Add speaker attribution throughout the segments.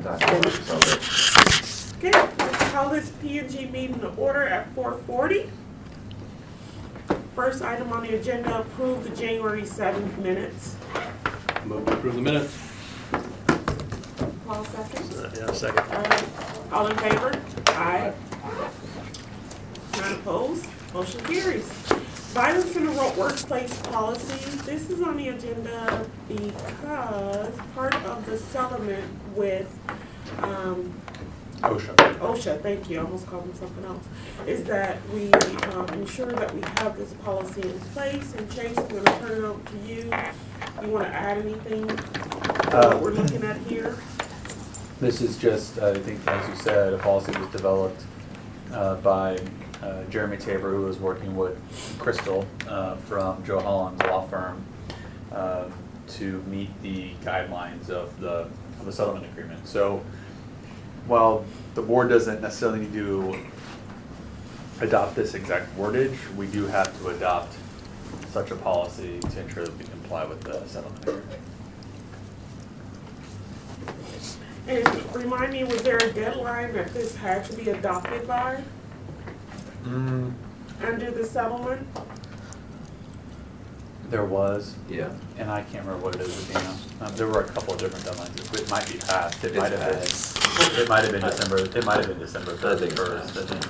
Speaker 1: Okay, let's call this P&G meeting to order at 4:40. First item on the agenda, approve the January 7th minutes.
Speaker 2: Move to approve the minutes.
Speaker 1: Paul seconds.
Speaker 3: Yeah, second.
Speaker 1: All in favor? Aye. None opposed? Motion carries. Violence in the workplace policy. This is on the agenda because part of the settlement with OSHA, thank you, I almost called them something else, is that we ensure that we have this policy in place. And Chase, I'm gonna turn it over to you. You wanna add anything to what we're looking at here?
Speaker 4: This is just, I think, as you said, a policy was developed by Jeremy Tabor, who was working with Crystal from Joe Holland's law firm to meet the guidelines of the settlement agreement. So while the board doesn't necessarily need to adopt this exact wordage, we do have to adopt such a policy to ensure that we comply with the settlement agreement.
Speaker 1: And remind me, was there a deadline that this had to be adopted by under the settlement?
Speaker 4: There was.
Speaker 5: Yeah.
Speaker 4: And I can't remember what it is, Dana. There were a couple of different deadlines. It might be passed. It might have been. It might have been December. It might have been December 31st. I think.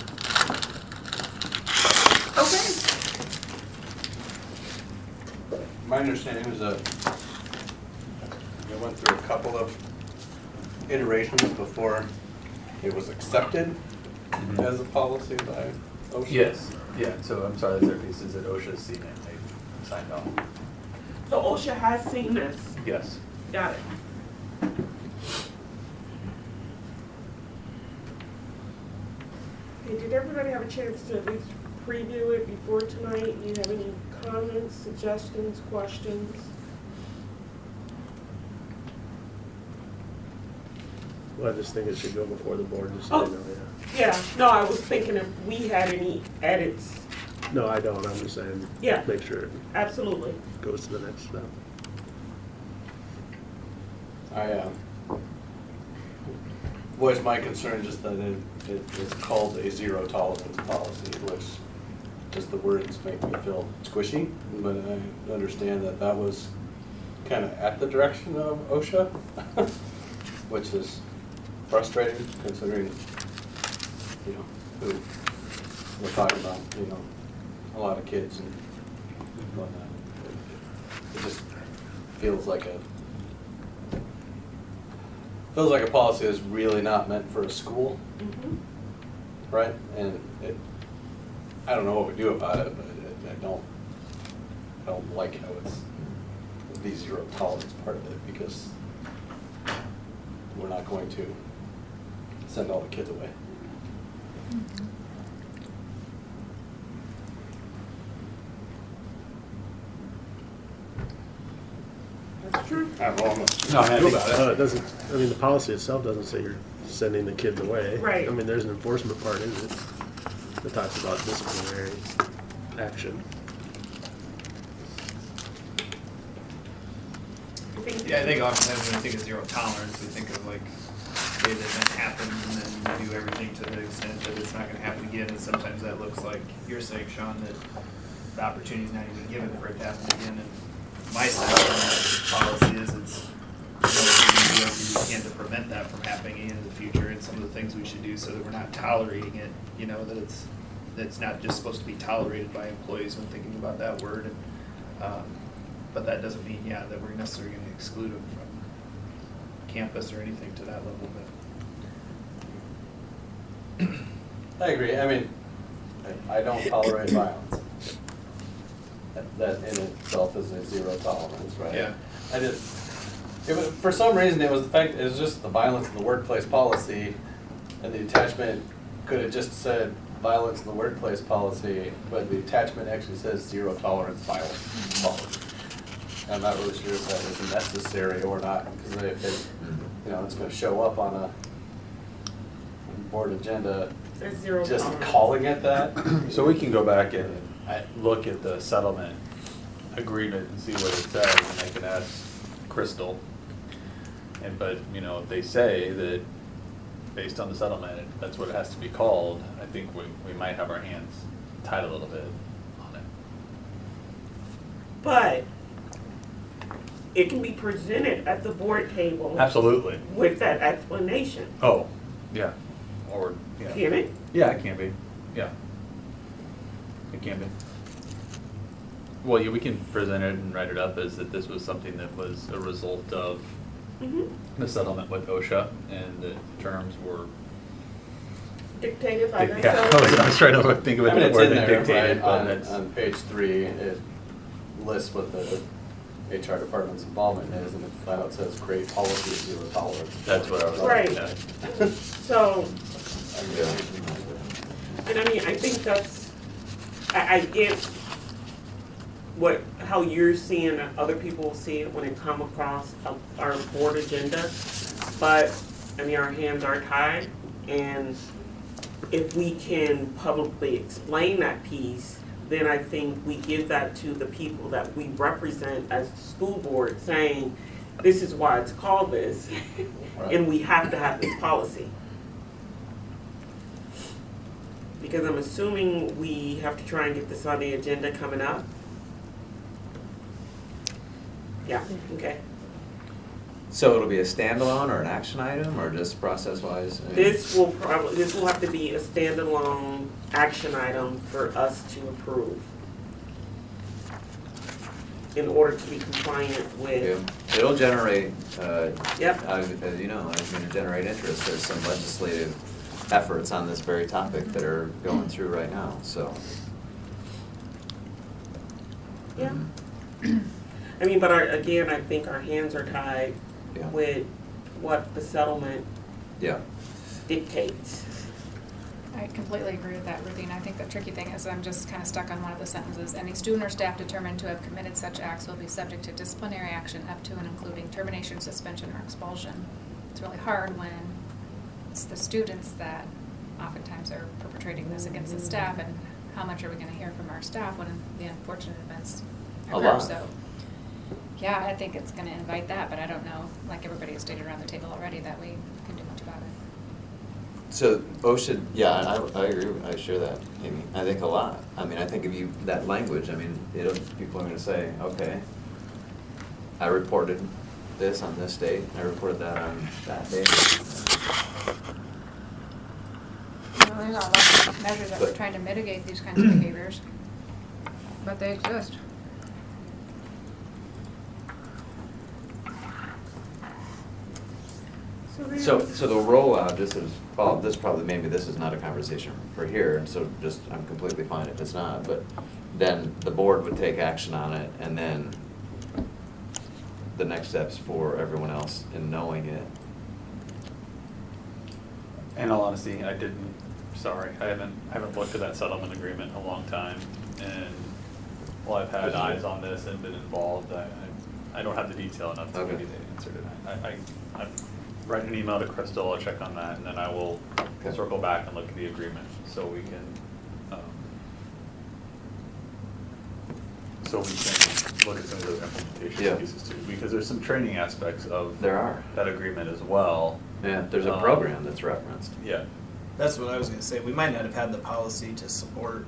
Speaker 1: Okay.
Speaker 2: My understanding was it went through a couple of iterations before it was accepted as a policy by OSHA.
Speaker 4: Yes. Yeah. So I'm sorry. That's their piece. Is that OSHA's seen it? They signed off.
Speaker 1: So OSHA has seen this.
Speaker 4: Yes.
Speaker 1: Got it. Okay, did everybody have a chance to at least preview it before tonight? Do you have any comments, suggestions, questions?
Speaker 3: Well, I just think it should go before the board, just so
Speaker 1: Oh.
Speaker 3: they know, yeah.
Speaker 1: Yeah, no, I was thinking if we had any edits.
Speaker 3: No, I don't, I'm just saying,
Speaker 1: Yeah.
Speaker 3: make sure it
Speaker 1: Absolutely.
Speaker 3: goes to the next step.
Speaker 2: I voiced my concern just that it's called a zero tolerance policy, which just the words make me feel squishy, but I understand that that was kind of at the direction of OSHA, which is frustrating considering, who we're talking about, a lot of kids and whatnot. It just feels like a policy that's really not meant for a school, right? And I don't know what we do about it, but I don't like how it's the zero tolerance part of it, because we're not going to send all the kids away.
Speaker 1: That's true.
Speaker 2: I have almost
Speaker 4: No, I mean, I
Speaker 2: do
Speaker 4: think-
Speaker 2: about it.
Speaker 3: It doesn't, I mean, the policy itself doesn't say you're sending the kids away.
Speaker 1: Right.
Speaker 3: I mean, there's an enforcement part in it that talks about disciplinary action.
Speaker 6: Yeah, I think oftentimes when we think of zero tolerance, we think of like, okay, that event happens and then we do everything to the extent that it's not gonna happen again. And sometimes that looks like you're saying, Sean, that the opportunity's not even given for it to happen again. And my sense of that policy is it's, we do everything we can to prevent that from happening again in the future, and some of the things we should do so that we're not tolerating it, that it's not just supposed to be tolerated by employees when thinking about that word. And, but that doesn't mean, that we're necessarily gonna exclude them from campus or anything to that level, but.
Speaker 2: I agree. I mean, I don't tolerate violence. That in itself is a zero tolerance, right?
Speaker 6: Yeah.
Speaker 2: For some reason, it was just the violence in the workplace policy, and the attachment could have just said violence in the workplace policy, but the attachment actually says zero tolerance violence policy. I'm not really sure if that is necessary or not, because if it's going to show up on a board agenda,
Speaker 1: There's zero
Speaker 2: just
Speaker 1: tolerance.
Speaker 2: calling it that.
Speaker 4: So we can go back and look at the settlement agreement and see what it says, and I can ask Crystal And, but, you know, if they say that based on the settlement, that's what it has to be called, I think we might have our hands tied a little bit on it.
Speaker 1: But it can be presented at the board table
Speaker 4: Absolutely.
Speaker 1: with that explanation,
Speaker 4: Oh, yeah, or, yeah.
Speaker 1: can it?
Speaker 4: Yeah, it can be, yeah. It can be. Well, yeah, we can present it and write it up as that this was something that was a result of
Speaker 1: Mm-hmm.
Speaker 4: the settlement with OSHA, and the terms were.
Speaker 1: Dictated by the
Speaker 4: Yeah, I was trying to think of
Speaker 2: I mean,
Speaker 4: it
Speaker 2: it's
Speaker 4: word
Speaker 2: in
Speaker 4: that
Speaker 2: there,
Speaker 4: dictated,
Speaker 2: right,
Speaker 4: but
Speaker 2: on,
Speaker 4: that's.
Speaker 2: on page 3, it lists what the HR department's involvement is, and it flat out says create policy of zero tolerance.
Speaker 4: That's what I was.
Speaker 1: Right.
Speaker 4: Yeah.
Speaker 1: So, and I mean, I think that's, I get how you're seeing it, other people see it when it come across our board agenda. But, I mean, our hands are tied, and if we can publicly explain that piece, then I think we give that to the people that we represent as the school board, saying, this is why it's called this, and we have to have this policy. Because I'm assuming we have to try and get this on the agenda coming up. Yeah, okay.
Speaker 5: So it'll be a standalone or an action item, or just process-wise? I mean,
Speaker 1: This will have to be a standalone action item for us to approve in order to be compliant with,
Speaker 5: It'll generate,
Speaker 1: yep,
Speaker 5: as you know, it's going to generate interest. There's some legislative efforts on this very topic that are going through right now, so.
Speaker 1: yeah. I mean, but again, I think our hands are tied
Speaker 5: Yeah.
Speaker 1: with what the settlement
Speaker 5: Yeah,
Speaker 1: dictates.
Speaker 7: I completely agree with that, Ruthie, and I think the tricky thing is I'm just kind of stuck on one of the sentences. Any student or staff determined to have committed such acts will be subject to disciplinary action up to and including termination, suspension, or expulsion. It's really hard when it's the students that oftentimes are perpetrating this against the staff, and how much are we gonna hear from our staff when the unfortunate events
Speaker 5: A
Speaker 7: occur?
Speaker 5: lot.
Speaker 7: So, yeah, I think it's gonna invite that, but I don't know, like everybody has stated around the table already, that we can do much about it.
Speaker 5: so OSHA, yeah, I agree, I share that, Amy. I think a lot. I mean, I think if you, that language, I mean, people are going to say, okay, I reported this on this date, I reported that on that date.
Speaker 7: You know, there's not lots of measures that we're
Speaker 5: But-
Speaker 7: trying to mitigate these kinds of behaviors, but they exist.
Speaker 5: So the rollout, this is, well, this probably, maybe this is not a conversation for here, and so just, I'm completely fine if it's not, but then the board would take action on it, and then the next steps for everyone else in knowing it.
Speaker 4: In all honesty, I haven't looked at that settlement agreement in a long time, and while I've had eyes on this and been involved, I don't have the detail enough to give you the answer to that. I write an email to Crystal, I'll check on that, and then I will
Speaker 5: Okay.
Speaker 4: circle back and look at the agreement, so we can look at some of those
Speaker 5: Yeah.
Speaker 4: implementation pieces too, because there's some training aspects of
Speaker 5: There are.
Speaker 4: that agreement as well.
Speaker 5: Yeah, there's a program that's referenced.
Speaker 4: Yeah.
Speaker 6: That's what I was gonna say, we might not have had the policy to support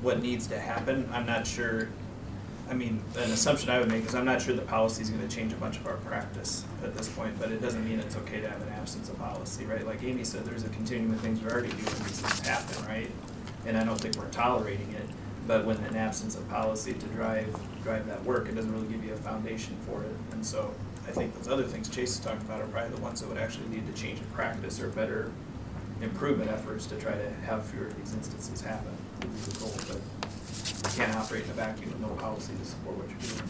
Speaker 6: what needs to happen, I'm not sure, I mean, an assumption I would make is I'm not sure the policy is gonna change a bunch of our practice at this point, but it doesn't mean it's okay to have an absence of policy, right? Like Amy said, there's a continuum of things we're already doing, these things happen, right? And I don't think we're tolerating it, but when an absence of policy to drive that work, it doesn't really give you a foundation for it. And so I think those other things Chase has talked about are probably the ones that would actually lead to change in practice or better improvement efforts to try to have fewer of these instances happen, would be the goal, but you can't operate in a vacuum with no policy to support what you're doing.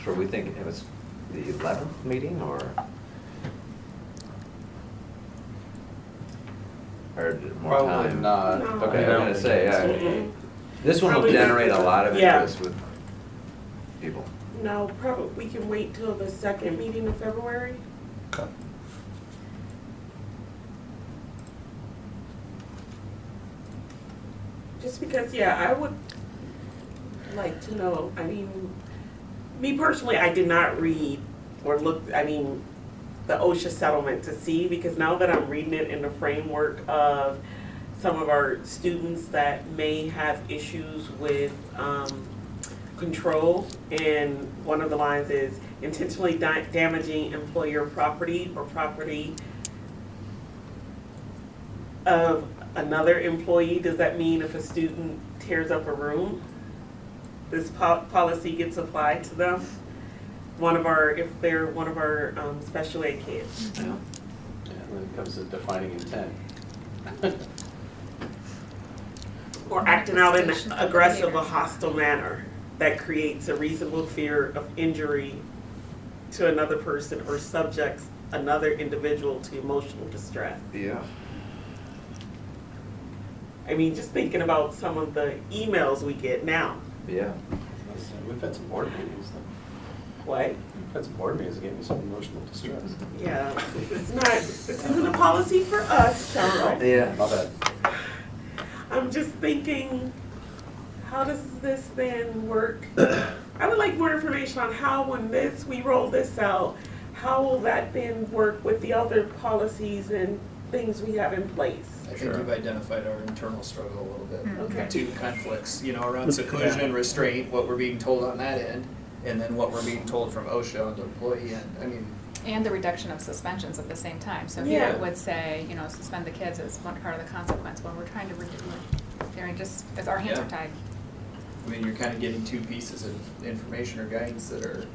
Speaker 5: So we think it was the 11th meeting, or more
Speaker 2: Probably
Speaker 5: time?
Speaker 2: not.
Speaker 1: No.
Speaker 5: Okay, I'm gonna say,
Speaker 1: Mm-mm.
Speaker 5: this one will
Speaker 1: Probably not.
Speaker 5: generate a lot of
Speaker 1: Yeah.
Speaker 5: interest with people.
Speaker 1: No, probably, we can wait till the second meeting of February.
Speaker 4: Okay.
Speaker 1: Just because, yeah, like to know, I mean, me personally, I did not read or look, I mean, the OSHA settlement to see, because now that I'm reading it in the framework of some of our students that may have issues with control, and one of the lines is intentionally damaging employer property or property of another employee. Does that mean if a student tears up a room, this policy gets applied to them? If they're one of our special ed kids.
Speaker 2: Yeah, when it comes to defining intent.
Speaker 1: Or acting out in
Speaker 7: Manifestation
Speaker 1: an
Speaker 7: of
Speaker 1: aggressive or
Speaker 7: behavior.
Speaker 1: hostile manner that creates a reasonable fear of injury to another person or subjects another individual to emotional distress.
Speaker 5: Yeah.
Speaker 1: I mean, just thinking about some of the emails we get now.
Speaker 5: Yeah.
Speaker 2: We've had some board meetings,
Speaker 1: What?
Speaker 2: we've had some board meetings that gave me some emotional distress.
Speaker 1: Yeah, this isn't a policy for us, Cheryl.
Speaker 5: Yeah.
Speaker 2: My bad.
Speaker 1: I'm just thinking, how does this then work? I would like more information on how, when we roll this out, how will that then work with the other policies and things we have in place?
Speaker 6: I think
Speaker 3: Sure.
Speaker 6: you've identified our internal struggle a little bit.
Speaker 1: Okay.
Speaker 6: Two conflicts, around seclusion, restraint, what we're being told on that end, and then what we're being told from OSHA on the employee end. I mean,
Speaker 7: And the reduction of suspensions at the same time. So here
Speaker 1: Yeah.
Speaker 7: it would say, suspend the kids as one part of the consequence when we're trying to reduce it. Just, as our hands
Speaker 6: Yeah.
Speaker 7: are tied.
Speaker 6: I mean, you're kind of getting two pieces of information or guidance that are,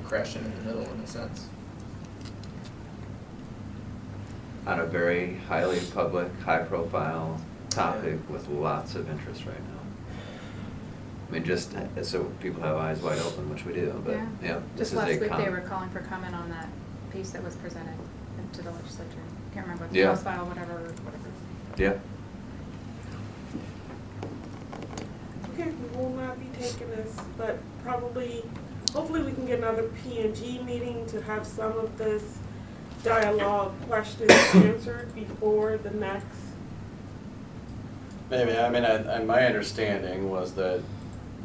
Speaker 6: crashing in the middle in a sense.
Speaker 5: On a very highly public, high-profile topic with lots of interest right now. I mean, just so people have eyes wide open, which we do, but, yeah, this
Speaker 7: Just
Speaker 5: is
Speaker 7: last
Speaker 5: a
Speaker 7: week, they
Speaker 5: com-
Speaker 7: were calling for comment on that piece that was presented to the legislature. Can't remember,
Speaker 5: Yeah.
Speaker 7: House file, whatever.
Speaker 5: Yeah.
Speaker 1: Okay, we will not be taking this, but hopefully we can get another P&G meeting to have some of this dialogue questions answered before the next.
Speaker 2: Maybe, I mean, my understanding was that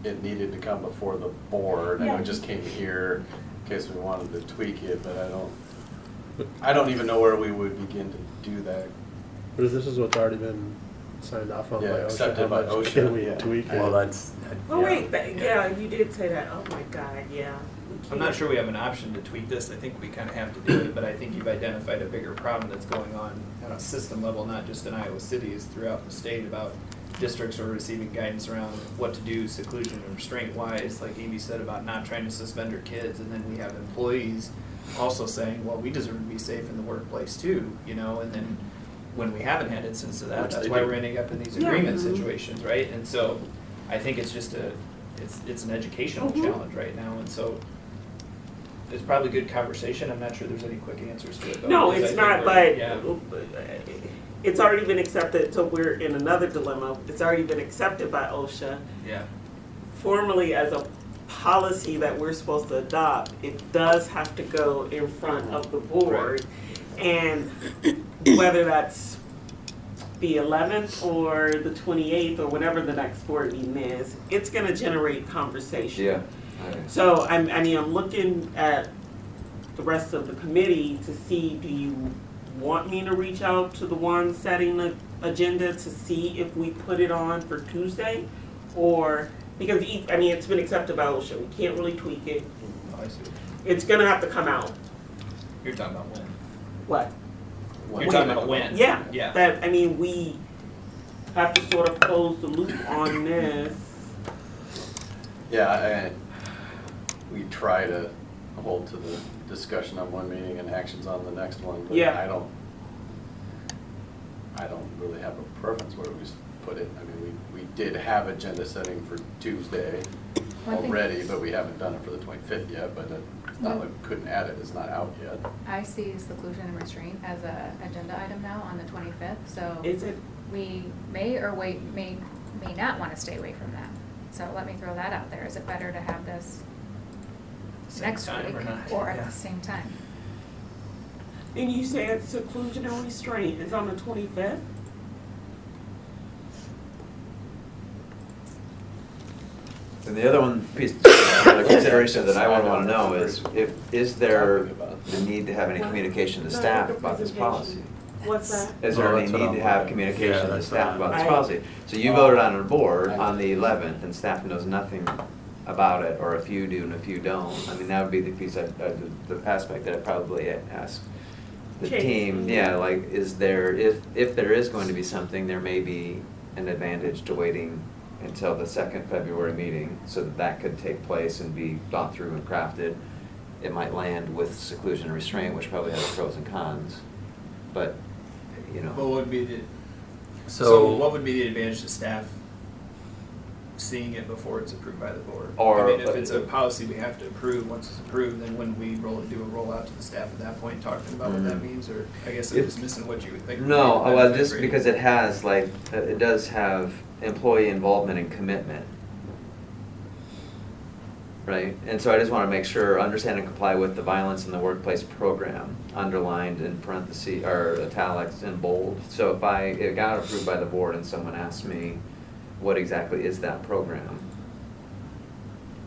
Speaker 2: it needed to come before the board, and
Speaker 1: Yeah.
Speaker 2: it just came here in case we wanted to tweak it, but I don't even know where we would begin to do that.
Speaker 3: But if this is what's already been signed off on by
Speaker 2: Yeah,
Speaker 3: OSHA,
Speaker 2: accepted
Speaker 3: how
Speaker 2: by
Speaker 3: much
Speaker 2: OSHA,
Speaker 3: can we
Speaker 2: yeah.
Speaker 3: tweak it?
Speaker 4: Well, that's.
Speaker 1: Oh,
Speaker 4: yeah.
Speaker 1: wait, yeah, you did say that. Oh, my God, yeah. We
Speaker 6: I'm not
Speaker 1: can't.
Speaker 6: sure we have an option to tweak this. I think we kind of have to do it, but I think you've identified a bigger problem that's going on a system level, not just in Iowa City, is throughout the state about districts are receiving guidance around what to do seclusion and restraint wise, like Amy said about not trying to suspend her kids, and then we have employees also saying, well, we deserve to be safe in the workplace too, and then when we haven't had instances of that,
Speaker 2: Which
Speaker 6: that's
Speaker 2: they
Speaker 6: why
Speaker 2: do.
Speaker 6: we're ending up in these
Speaker 1: Yeah.
Speaker 6: agreement
Speaker 1: Mhm.
Speaker 6: situations, right? And so I think it's just it's an educational
Speaker 1: Mhm.
Speaker 6: challenge right now, and so it's probably good conversation. I'm not sure there's any quick answers to it though.
Speaker 1: No,
Speaker 6: because I
Speaker 1: it's
Speaker 6: think
Speaker 1: not,
Speaker 6: we're-
Speaker 1: but
Speaker 6: yeah.
Speaker 1: it's already been accepted, so we're in another dilemma. It's already been accepted by OSHA.
Speaker 6: Yeah.
Speaker 1: Formally as a policy that we're supposed to adopt, it does have to go in front of the board. And whether that's the 11th or the 28th or whatever the next board meeting is, it's gonna generate conversation.
Speaker 5: Yeah.
Speaker 1: So I'm looking at the rest of the committee to see, do you want me to reach out to the one setting the agenda to see if we put it on for Tuesday? Or, because it's been accepted by OSHA, we can't really tweak it.
Speaker 6: Oh, I see.
Speaker 1: It's gonna have to come out.
Speaker 6: You're talking about when?
Speaker 1: What?
Speaker 6: You're talking about when?
Speaker 1: Yeah.
Speaker 6: Yeah.
Speaker 1: We have to sort of close the loop on this.
Speaker 2: Yeah, we try to hold to the discussion on one meeting and actions on the next one, but
Speaker 1: Yeah.
Speaker 2: I don't really have a preference where we put it. I mean, we did have agenda setting for Tuesday
Speaker 7: One thing-
Speaker 2: already, but we haven't done it for the 25th yet, but it's not like we couldn't add it, it's not out yet.
Speaker 7: I see seclusion and restraint as a agenda item now on the 25th, so
Speaker 1: Is it?
Speaker 7: we may not want to stay away from that. So let me throw that out there. Is it better to have this
Speaker 6: Same
Speaker 7: next
Speaker 6: time
Speaker 7: week
Speaker 6: or not?
Speaker 7: or at
Speaker 6: Yeah.
Speaker 7: the same time?
Speaker 1: And you said seclusion and restraint is on the 25th?
Speaker 5: And the other one piece of consideration that I would wanna know is, is there the need to have any communication to
Speaker 1: No,
Speaker 5: staff
Speaker 1: the
Speaker 5: about this policy?
Speaker 1: What's that?
Speaker 5: Is
Speaker 4: Oh,
Speaker 5: there any
Speaker 4: that's what
Speaker 5: need
Speaker 4: I'm
Speaker 5: to have
Speaker 4: wondering.
Speaker 5: communication
Speaker 4: Yeah,
Speaker 5: to
Speaker 4: that's
Speaker 5: staff
Speaker 4: what
Speaker 5: about this
Speaker 1: I-
Speaker 5: policy? So you voted on a board on the 11th, and staff knows nothing about it, or a few do and a few don't. I mean, that would be the piece, the aspect that I'd probably ask the
Speaker 1: Chase.
Speaker 5: team, yeah, like, is there, if there is going to be something, there may be an advantage to waiting until the second February meeting, so that that could take place and be thought through and crafted. It might land with seclusion and restraint, which probably has pros and cons, but, you know.
Speaker 6: What would be the,
Speaker 4: So-
Speaker 6: so what would be the advantage to staff seeing it before it's approved by the board?
Speaker 5: Or-
Speaker 6: I mean, if it's a policy we have to approve, once it's approved, then wouldn't we do a rollout to the staff at that point, talking about what that
Speaker 5: Mhm.
Speaker 6: means, or I guess I'm just missing what you would think.
Speaker 5: No, well, just because it has, like, it does have employee involvement and commitment. Right, and so I just wanna make sure, understand and comply with the violence in the workplace program, underlined in parentheses, or italics in bold. So if it got approved by the board and someone asked me, what exactly is that program?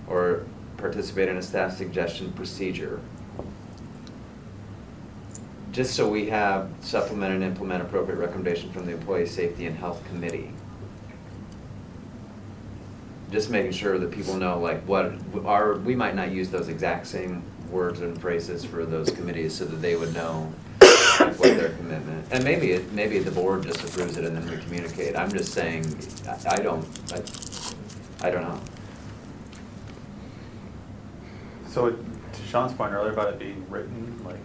Speaker 5: Or participate in a staff suggestion procedure. Just so we have supplement and implement appropriate recommendation from the Employee Safety and Health Committee. Just making sure that people know, like, we might not use those exact same words and phrases for those committees, so that they would know like, what their commitment. And maybe the board just approves it and then we communicate. I'm just saying, I don't know.
Speaker 4: So to Sean's point earlier about it being written, like,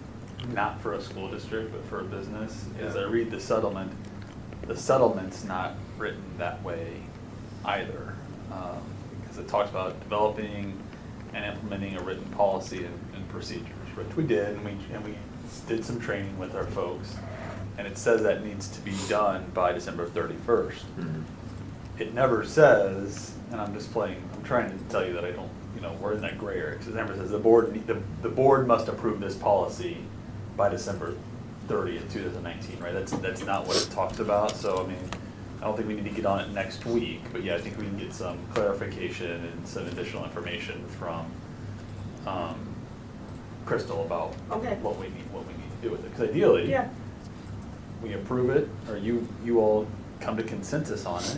Speaker 4: not for a school district, but for a business, as I read the settlement's not written that way either. Because it talks about developing and implementing a written policy and procedures, which we did, and we did some training with our folks. And it says that needs to be done by December 31st.
Speaker 5: Mhm.
Speaker 4: It never says, and I'm trying to tell you that I don't, we're in that gray area, because it never says the board must approve this policy by December 30th, 2019, right? That's not what it talks about, so I mean, I don't think we need to get on it next week, but yeah, I think we can get some clarification and some additional information from, Crystal about
Speaker 1: Okay.
Speaker 4: what we need to do with it, because ideally,
Speaker 1: Yeah,
Speaker 4: we approve it, or you all come to consensus on it,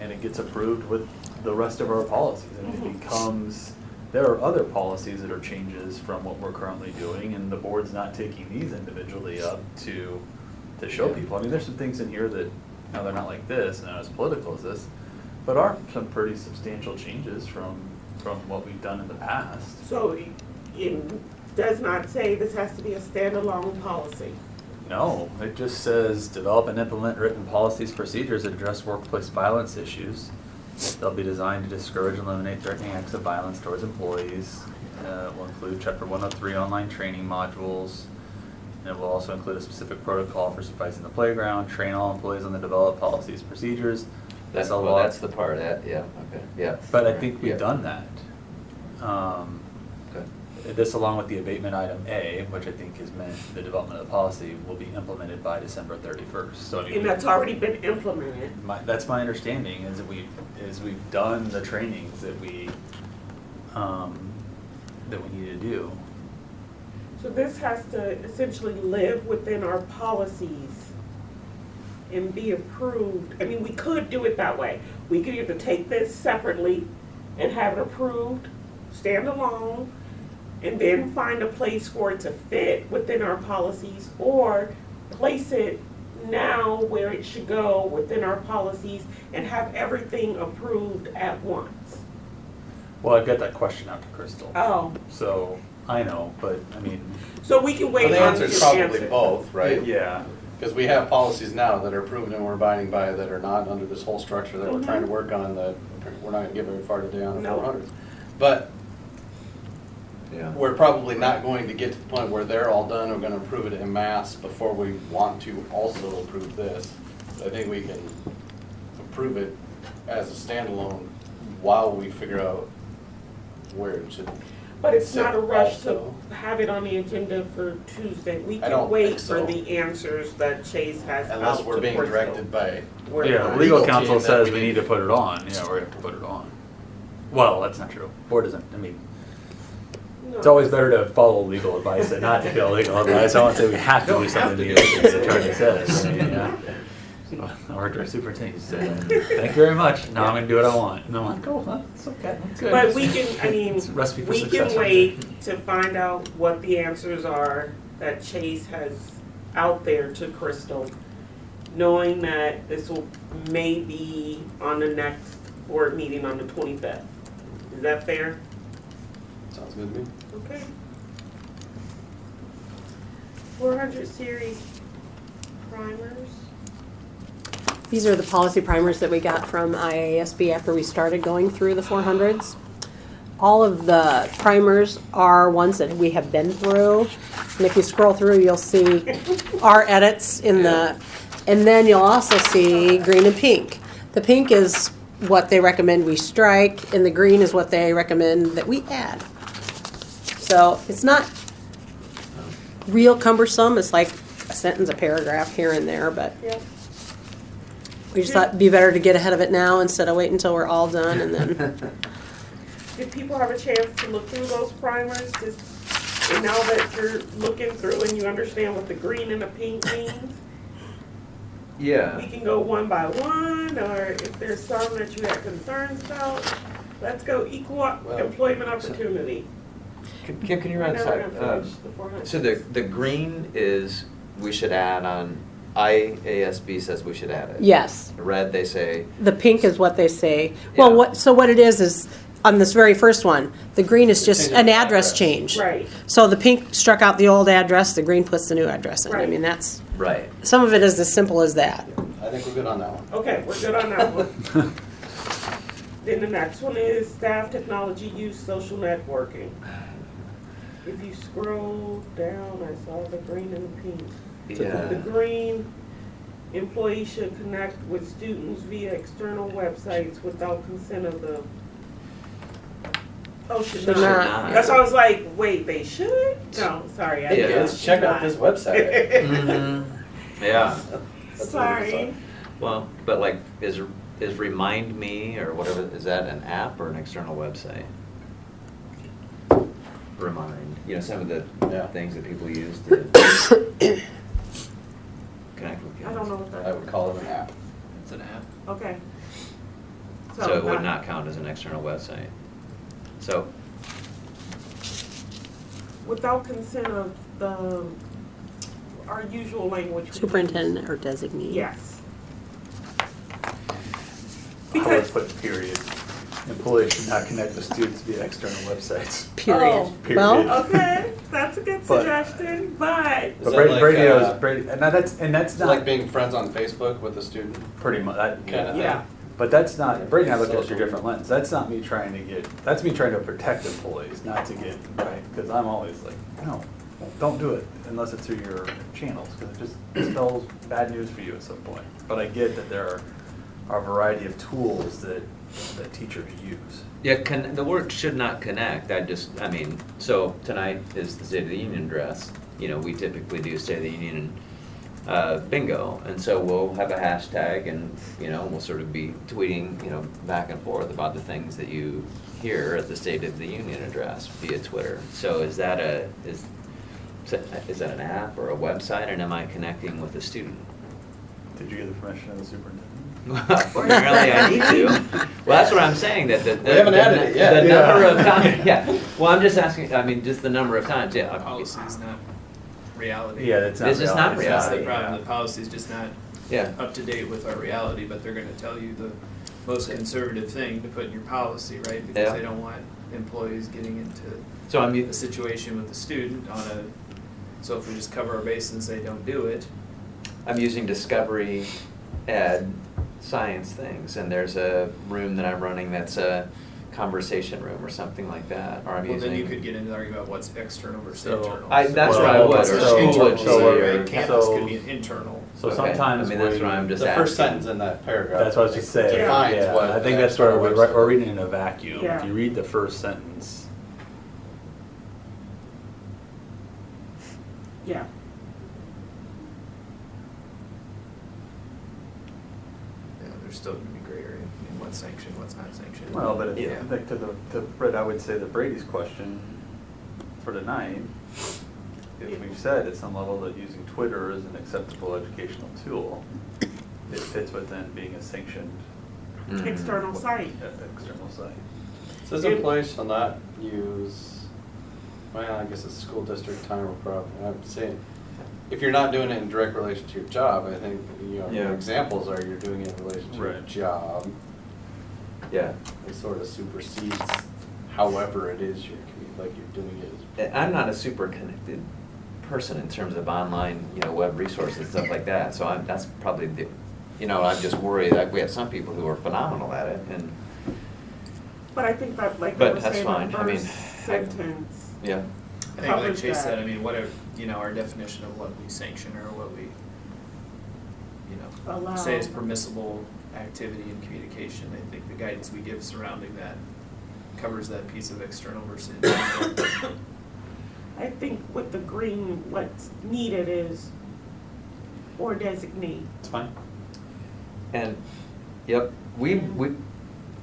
Speaker 4: and it gets approved with the rest of our policies. I mean, it becomes, there are other policies that are changes from what we're currently doing, and the board's not taking these individually up to show people. I mean, there's some things in here that, they're not like this, and not as political as this, but are some pretty substantial changes from what we've done in the past.
Speaker 1: so it does not say this has to be a standalone policy.
Speaker 4: No, it just says develop and implement written policies, procedures that address workplace violence issues. They'll be designed to discourage and eliminate threatening acts of violence towards employees. Will include Chapter 103 online training modules. And it will also include a specific protocol for supervising the playground, train all employees on the developed policies, procedures.
Speaker 5: That's,
Speaker 4: a
Speaker 5: well,
Speaker 4: lot.
Speaker 5: that's the part, yeah, okay, yeah.
Speaker 4: But I think we've
Speaker 5: Yeah.
Speaker 4: done that.
Speaker 5: Okay.
Speaker 4: This, along with the abatement item A, which I think is meant, the development of the policy, will be implemented by December 31st. So I mean,
Speaker 1: And that's already been implemented.
Speaker 4: that's my understanding, is that we've done the trainings that we need to do.
Speaker 1: So this has to essentially live within our policies and be approved. I mean, we could do it that way. We could either take this separately and have it approved, standalone, and then find a place for it to fit within our policies, or place it now where it should go within our policies and have everything approved at once.
Speaker 4: Well, I've got that question out to Crystal.
Speaker 1: Oh,
Speaker 4: So, I know, but, I mean,
Speaker 1: so we can wait
Speaker 2: Well, the
Speaker 1: on
Speaker 2: answer is
Speaker 1: his
Speaker 2: probably
Speaker 1: answer.
Speaker 2: both, right?
Speaker 4: yeah.
Speaker 2: Because we have policies now that are proven and we're abiding by, that are not under this whole structure that we're trying to work on, that we're not gonna get very far today on the
Speaker 1: No.
Speaker 2: 400s. But
Speaker 5: Yeah.
Speaker 2: we're probably not going to get to the point where they're all done, we're gonna approve it en masse before we want to also approve this. I think we can approve it as a standalone while we figure out where it should.
Speaker 1: But it's not a rush to
Speaker 2: Also.
Speaker 1: have it on the agenda for Tuesday. We
Speaker 2: I
Speaker 1: can
Speaker 2: don't
Speaker 1: wait
Speaker 2: think so.
Speaker 1: for the answers that Chase has out
Speaker 2: Unless we're
Speaker 1: to
Speaker 2: being
Speaker 1: Crystal.
Speaker 2: directed by,
Speaker 1: We're
Speaker 4: Yeah,
Speaker 1: not.
Speaker 4: legal
Speaker 2: Legal
Speaker 4: counsel
Speaker 2: team that
Speaker 4: says
Speaker 2: we
Speaker 4: we
Speaker 2: need
Speaker 4: need to
Speaker 2: to-
Speaker 4: put it on, yeah, we're gonna have to put it on. Well, that's not true. Board doesn't, I mean,
Speaker 1: No.
Speaker 4: it's always better to follow legal advice than not to follow legal advice. I won't say we have to
Speaker 6: Don't
Speaker 4: do
Speaker 6: have
Speaker 4: something
Speaker 6: to
Speaker 4: the
Speaker 6: do it.
Speaker 4: attorney says. I mean, yeah. Or our superintendent said, thank you very much, now I'm gonna do what I want. And I'm like, oh, that's okay, that's good.
Speaker 1: But we can, I mean,
Speaker 4: It's a recipe for
Speaker 1: we
Speaker 4: success
Speaker 1: can
Speaker 4: right
Speaker 1: wait to find out what the answers are that Chase has out there to Crystal, knowing that this will maybe on the next board meeting on the 25th. Is that fair?
Speaker 2: Sounds good to me.
Speaker 1: Okay. 400 series primers.
Speaker 8: These are the policy primers that we got from IASB after we started going through the 400s. All of the primers are ones that we have been through. And if you scroll through, you'll see our edits in the, and then you'll also see green and pink. The pink is what they recommend we strike, and the green is what they recommend that we add. So it's not real cumbersome. It's like a sentence, a paragraph here and there, but
Speaker 1: Yeah.
Speaker 8: we just thought it'd be better to get ahead of it now instead of waiting until we're all done and then.
Speaker 1: Did people have a chance to look through those primers? And now that you're looking through and you understand what the green and the pink means,
Speaker 5: Yeah.
Speaker 1: we can go one by one, or if there's some that you had concerns about, let's go equal employment opportunity.
Speaker 5: Kim, can you run
Speaker 1: We're never
Speaker 5: aside?
Speaker 1: gonna finish the 400.
Speaker 5: So the green is, we should add on, IASB says we should add it.
Speaker 8: Yes,
Speaker 5: The red, they say,
Speaker 8: the pink is what they say. Well,
Speaker 5: Yeah.
Speaker 8: what it is on this very first one, the green is just an address change.
Speaker 1: Right,
Speaker 8: So the pink struck out the old address, the green puts the new address in. I
Speaker 1: Right.
Speaker 8: mean, that's,
Speaker 5: right.
Speaker 8: some of it is as simple as that.
Speaker 2: I think we're good on that one.
Speaker 1: okay, we're good on that one. Then the next one is staff technology use, social networking. If you scroll down, I saw the green and the pink. The
Speaker 5: Yeah.
Speaker 1: green, employees should connect with students via external websites without consent of the. Oh, should
Speaker 8: Should
Speaker 1: not.
Speaker 8: not.
Speaker 1: That's why I was like, wait, they should? No, sorry. I
Speaker 5: Yeah,
Speaker 1: guess
Speaker 2: Let's check out this website.
Speaker 5: Mhm. Yeah.
Speaker 2: That's what we
Speaker 1: Sorry.
Speaker 2: decided.
Speaker 5: Well, but like, is Remind Me or whatever, is that an app or an external website? Remind, some of the
Speaker 2: Yeah.
Speaker 5: things that people use to connect with kids.
Speaker 1: I don't know what
Speaker 2: I
Speaker 1: that,
Speaker 2: would call it an app.
Speaker 6: It's an app.
Speaker 1: okay.
Speaker 5: So it would not count as an external website. So,
Speaker 1: Without consent of the, our usual language. would be-
Speaker 8: Superintendent or designee.
Speaker 1: Yes.
Speaker 4: I would
Speaker 1: Because,
Speaker 4: put period. Employees should not connect with students via external websites.
Speaker 8: Period.
Speaker 1: Oh.
Speaker 4: Period.
Speaker 8: Well,
Speaker 1: okay, that's a good
Speaker 4: But-
Speaker 1: suggestion, but,
Speaker 2: Is
Speaker 4: But
Speaker 2: that
Speaker 4: Brady,
Speaker 2: like,
Speaker 4: Brady knows,
Speaker 2: uh,
Speaker 4: Brady, and that's
Speaker 2: It's
Speaker 4: not
Speaker 2: like being friends on Facebook with a student,
Speaker 4: pretty much, that,
Speaker 2: kind of thing.
Speaker 1: yeah,
Speaker 4: but that's not, Brady and I look at it through
Speaker 2: Social.
Speaker 4: different lens. That's not me trying to get, that's me trying to protect employees, not to get, right? Because I'm always like, no, don't do it unless it's through your channels, because it just spells bad news for you at some point. But I get that there are a variety of tools that teachers use.
Speaker 5: yeah, the word should not connect, so tonight is the State of the Union address. We typically do State of the Union bingo, and so we'll have a hashtag and, we'll sort of be tweeting, back and forth about the things that you hear at the State of the Union address via Twitter. So is that is that an app or a website, and am I connecting with a student?
Speaker 4: Did you get the permission of the superintendent?
Speaker 5: Apparently I need to. Well, that's what I'm saying, that the.
Speaker 2: We haven't added it yet.
Speaker 5: The
Speaker 4: Yeah.
Speaker 5: number of times, yeah. Well, I'm just asking, just the number of times, yeah.
Speaker 6: Policy is not reality.
Speaker 4: Yeah, that's not
Speaker 5: It's just not
Speaker 4: reality.
Speaker 6: That's the
Speaker 5: reality.
Speaker 6: problem, the policy is just not
Speaker 5: Yeah,
Speaker 6: up to date with our reality, but they're gonna tell you the most conservative thing to put in your policy, right?
Speaker 5: Yeah.
Speaker 6: Because they don't want employees getting into
Speaker 5: so I'm,
Speaker 6: a situation with a student so if we just cover our bases and say don't do it,
Speaker 5: I'm using Discovery Ed science things, and there's a room that I'm running that's a conversation room or something like that, or I'm
Speaker 6: well,
Speaker 5: using.
Speaker 6: then you could get into the argument about what's external versus
Speaker 4: So-
Speaker 6: internal.
Speaker 5: That's
Speaker 4: Well,
Speaker 5: where I would, or
Speaker 4: so-
Speaker 5: school would
Speaker 4: so-
Speaker 5: be,
Speaker 6: Right,
Speaker 5: or.
Speaker 6: campus
Speaker 4: so-
Speaker 6: could be an internal.
Speaker 4: So
Speaker 5: Okay,
Speaker 4: sometimes
Speaker 5: I mean, that's
Speaker 4: we-
Speaker 5: what I'm just
Speaker 2: The
Speaker 5: asking.
Speaker 2: first sentence in that paragraph.
Speaker 4: That's what I was just saying.
Speaker 2: Defines
Speaker 4: Yeah,
Speaker 2: what.
Speaker 4: I think
Speaker 2: an
Speaker 4: that's where
Speaker 2: external
Speaker 4: we're
Speaker 2: website-
Speaker 4: reading in a vacuum.
Speaker 1: Yeah.
Speaker 4: If you read the first sentence,
Speaker 1: yeah.
Speaker 6: Yeah, there's still gonna be gray area. I mean, what's sanctioned, what's not sanctioned.
Speaker 4: Well, but if,
Speaker 5: Yeah.
Speaker 4: like to Brett, I would say that Brady's question for tonight, if we've said at some level that using Twitter is an acceptable educational tool, it fits within being a sanctioned
Speaker 1: External site.
Speaker 4: external site.
Speaker 2: Says employees shall not use, well, I guess it's school district time or property. I'm saying, if you're not doing it in direct relation to your job, I think, you know,
Speaker 5: Yeah.
Speaker 2: your examples are you're doing it in relation to your
Speaker 4: Right.
Speaker 2: job.
Speaker 5: Yeah.
Speaker 2: It sort of supersedes however it is like you're doing it.
Speaker 5: I'm not a super connected person in terms of online, web resources and stuff like that, so that's probably I'm just worried, like, we have some people who are phenomenal at it, and,
Speaker 1: But I think that, like I
Speaker 5: But
Speaker 1: was
Speaker 5: that's
Speaker 1: saying,
Speaker 5: fine.
Speaker 1: the
Speaker 5: I mean,
Speaker 1: first sentence,
Speaker 5: yeah.
Speaker 6: I think like
Speaker 1: covers
Speaker 6: Chase
Speaker 1: that.
Speaker 6: said, I mean, what are, our definition of what we sanction or what we,
Speaker 1: Allow.
Speaker 6: say is permissible activity and communication. I think the guidance we give surrounding that covers that piece of external versus internal.
Speaker 1: I think with the green, what's needed is or designate,
Speaker 4: It's fine.
Speaker 5: And, yep, we,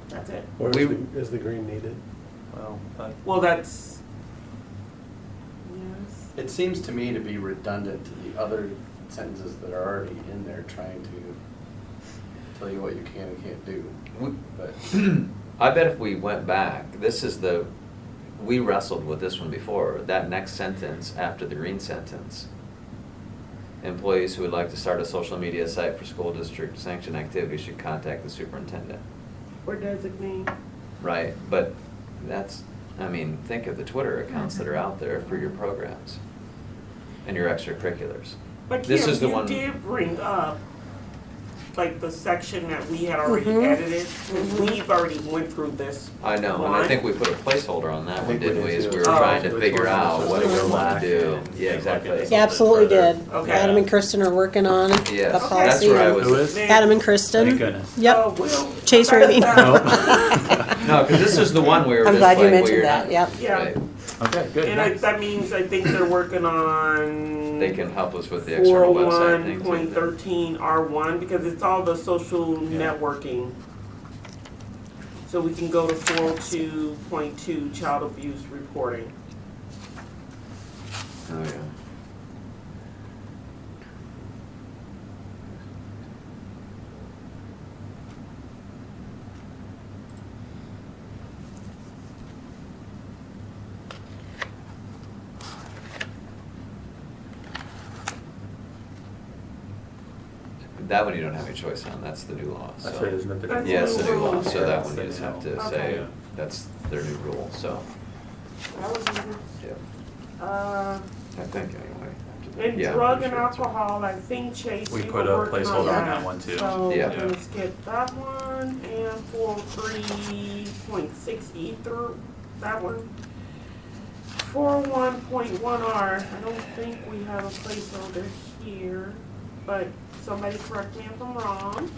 Speaker 1: that's it.
Speaker 3: Or
Speaker 5: We-
Speaker 3: is the green needed?
Speaker 4: Well,
Speaker 1: Well, that's, yes.
Speaker 2: It seems to me to be redundant to the other sentences that are already in there trying to tell you what you can and can't do. But
Speaker 5: I bet if we went back, we wrestled with this one before, that next sentence after the green sentence. Employees who would like to start a social media site for school district sanctioned activity should contact the superintendent.
Speaker 1: Or designate.
Speaker 5: Right, but think of the Twitter accounts that are out there for your programs and your extracurriculars.
Speaker 1: But
Speaker 5: This
Speaker 1: Kim,
Speaker 5: is the
Speaker 1: you
Speaker 5: one-
Speaker 1: did bring up, like, the section that we had already
Speaker 8: Mhm.
Speaker 1: edited, 'cause we've already went through this.
Speaker 5: I know, and I
Speaker 1: one.
Speaker 5: think we put a placeholder on that
Speaker 2: I
Speaker 5: one,
Speaker 2: think we
Speaker 5: didn't we,
Speaker 2: did
Speaker 5: as
Speaker 2: too.
Speaker 5: we were
Speaker 1: Oh.
Speaker 5: trying to
Speaker 3: Which
Speaker 5: figure
Speaker 3: one
Speaker 5: out
Speaker 3: was
Speaker 5: what do we
Speaker 3: the
Speaker 5: wanna
Speaker 3: one
Speaker 5: do.
Speaker 3: and
Speaker 5: Yeah,
Speaker 3: think like
Speaker 5: exactly.
Speaker 3: it is.
Speaker 8: You absolutely
Speaker 3: further.
Speaker 8: did.
Speaker 1: Okay.
Speaker 8: Adam and Kristen are working on a
Speaker 5: Yes, that's
Speaker 8: policy.
Speaker 5: where I
Speaker 8: and-
Speaker 5: was.
Speaker 4: Who is?
Speaker 8: Adam and Kristen.
Speaker 4: Thank goodness.
Speaker 8: Yep.
Speaker 1: Oh, we'll-
Speaker 8: Chase Rainey.
Speaker 5: No, because this is the one where we're
Speaker 8: I'm
Speaker 5: just
Speaker 8: glad you
Speaker 5: like, well,
Speaker 8: mentioned
Speaker 5: you're
Speaker 8: that,
Speaker 5: not.
Speaker 8: yep.
Speaker 1: Yeah.
Speaker 5: Right.
Speaker 4: Okay, good.
Speaker 1: And
Speaker 4: nice.
Speaker 1: that means, I think they're working on.
Speaker 5: They can help us with the external website thing. too.
Speaker 1: 401.13 R1, because it's all the social networking. So we can go to 402.2 child abuse reporting.
Speaker 5: Oh, yeah. That one you don't have any choice on, that's the new law, so.
Speaker 4: That's right, isn't it? the-
Speaker 1: That's
Speaker 5: Yes, the new law,
Speaker 1: rule.
Speaker 5: so that one you just have to say,
Speaker 1: Okay.
Speaker 5: that's their new rule, so,
Speaker 1: That was easy.
Speaker 5: yeah,
Speaker 1: Uh,
Speaker 5: I think anyway.
Speaker 1: And
Speaker 5: Yeah,
Speaker 1: drug
Speaker 5: I'm
Speaker 1: and
Speaker 5: sure it's-
Speaker 1: alcohol, I think Chase,
Speaker 4: We
Speaker 1: you
Speaker 4: put
Speaker 1: were
Speaker 4: a
Speaker 1: working
Speaker 4: placeholder on
Speaker 1: that.
Speaker 4: that one, too.
Speaker 1: So
Speaker 5: Yeah.
Speaker 1: we're gonna skip that one and 403.6 E through that one. 401.1 R, I don't think we have a placeholder here, but somebody correct me if I'm wrong.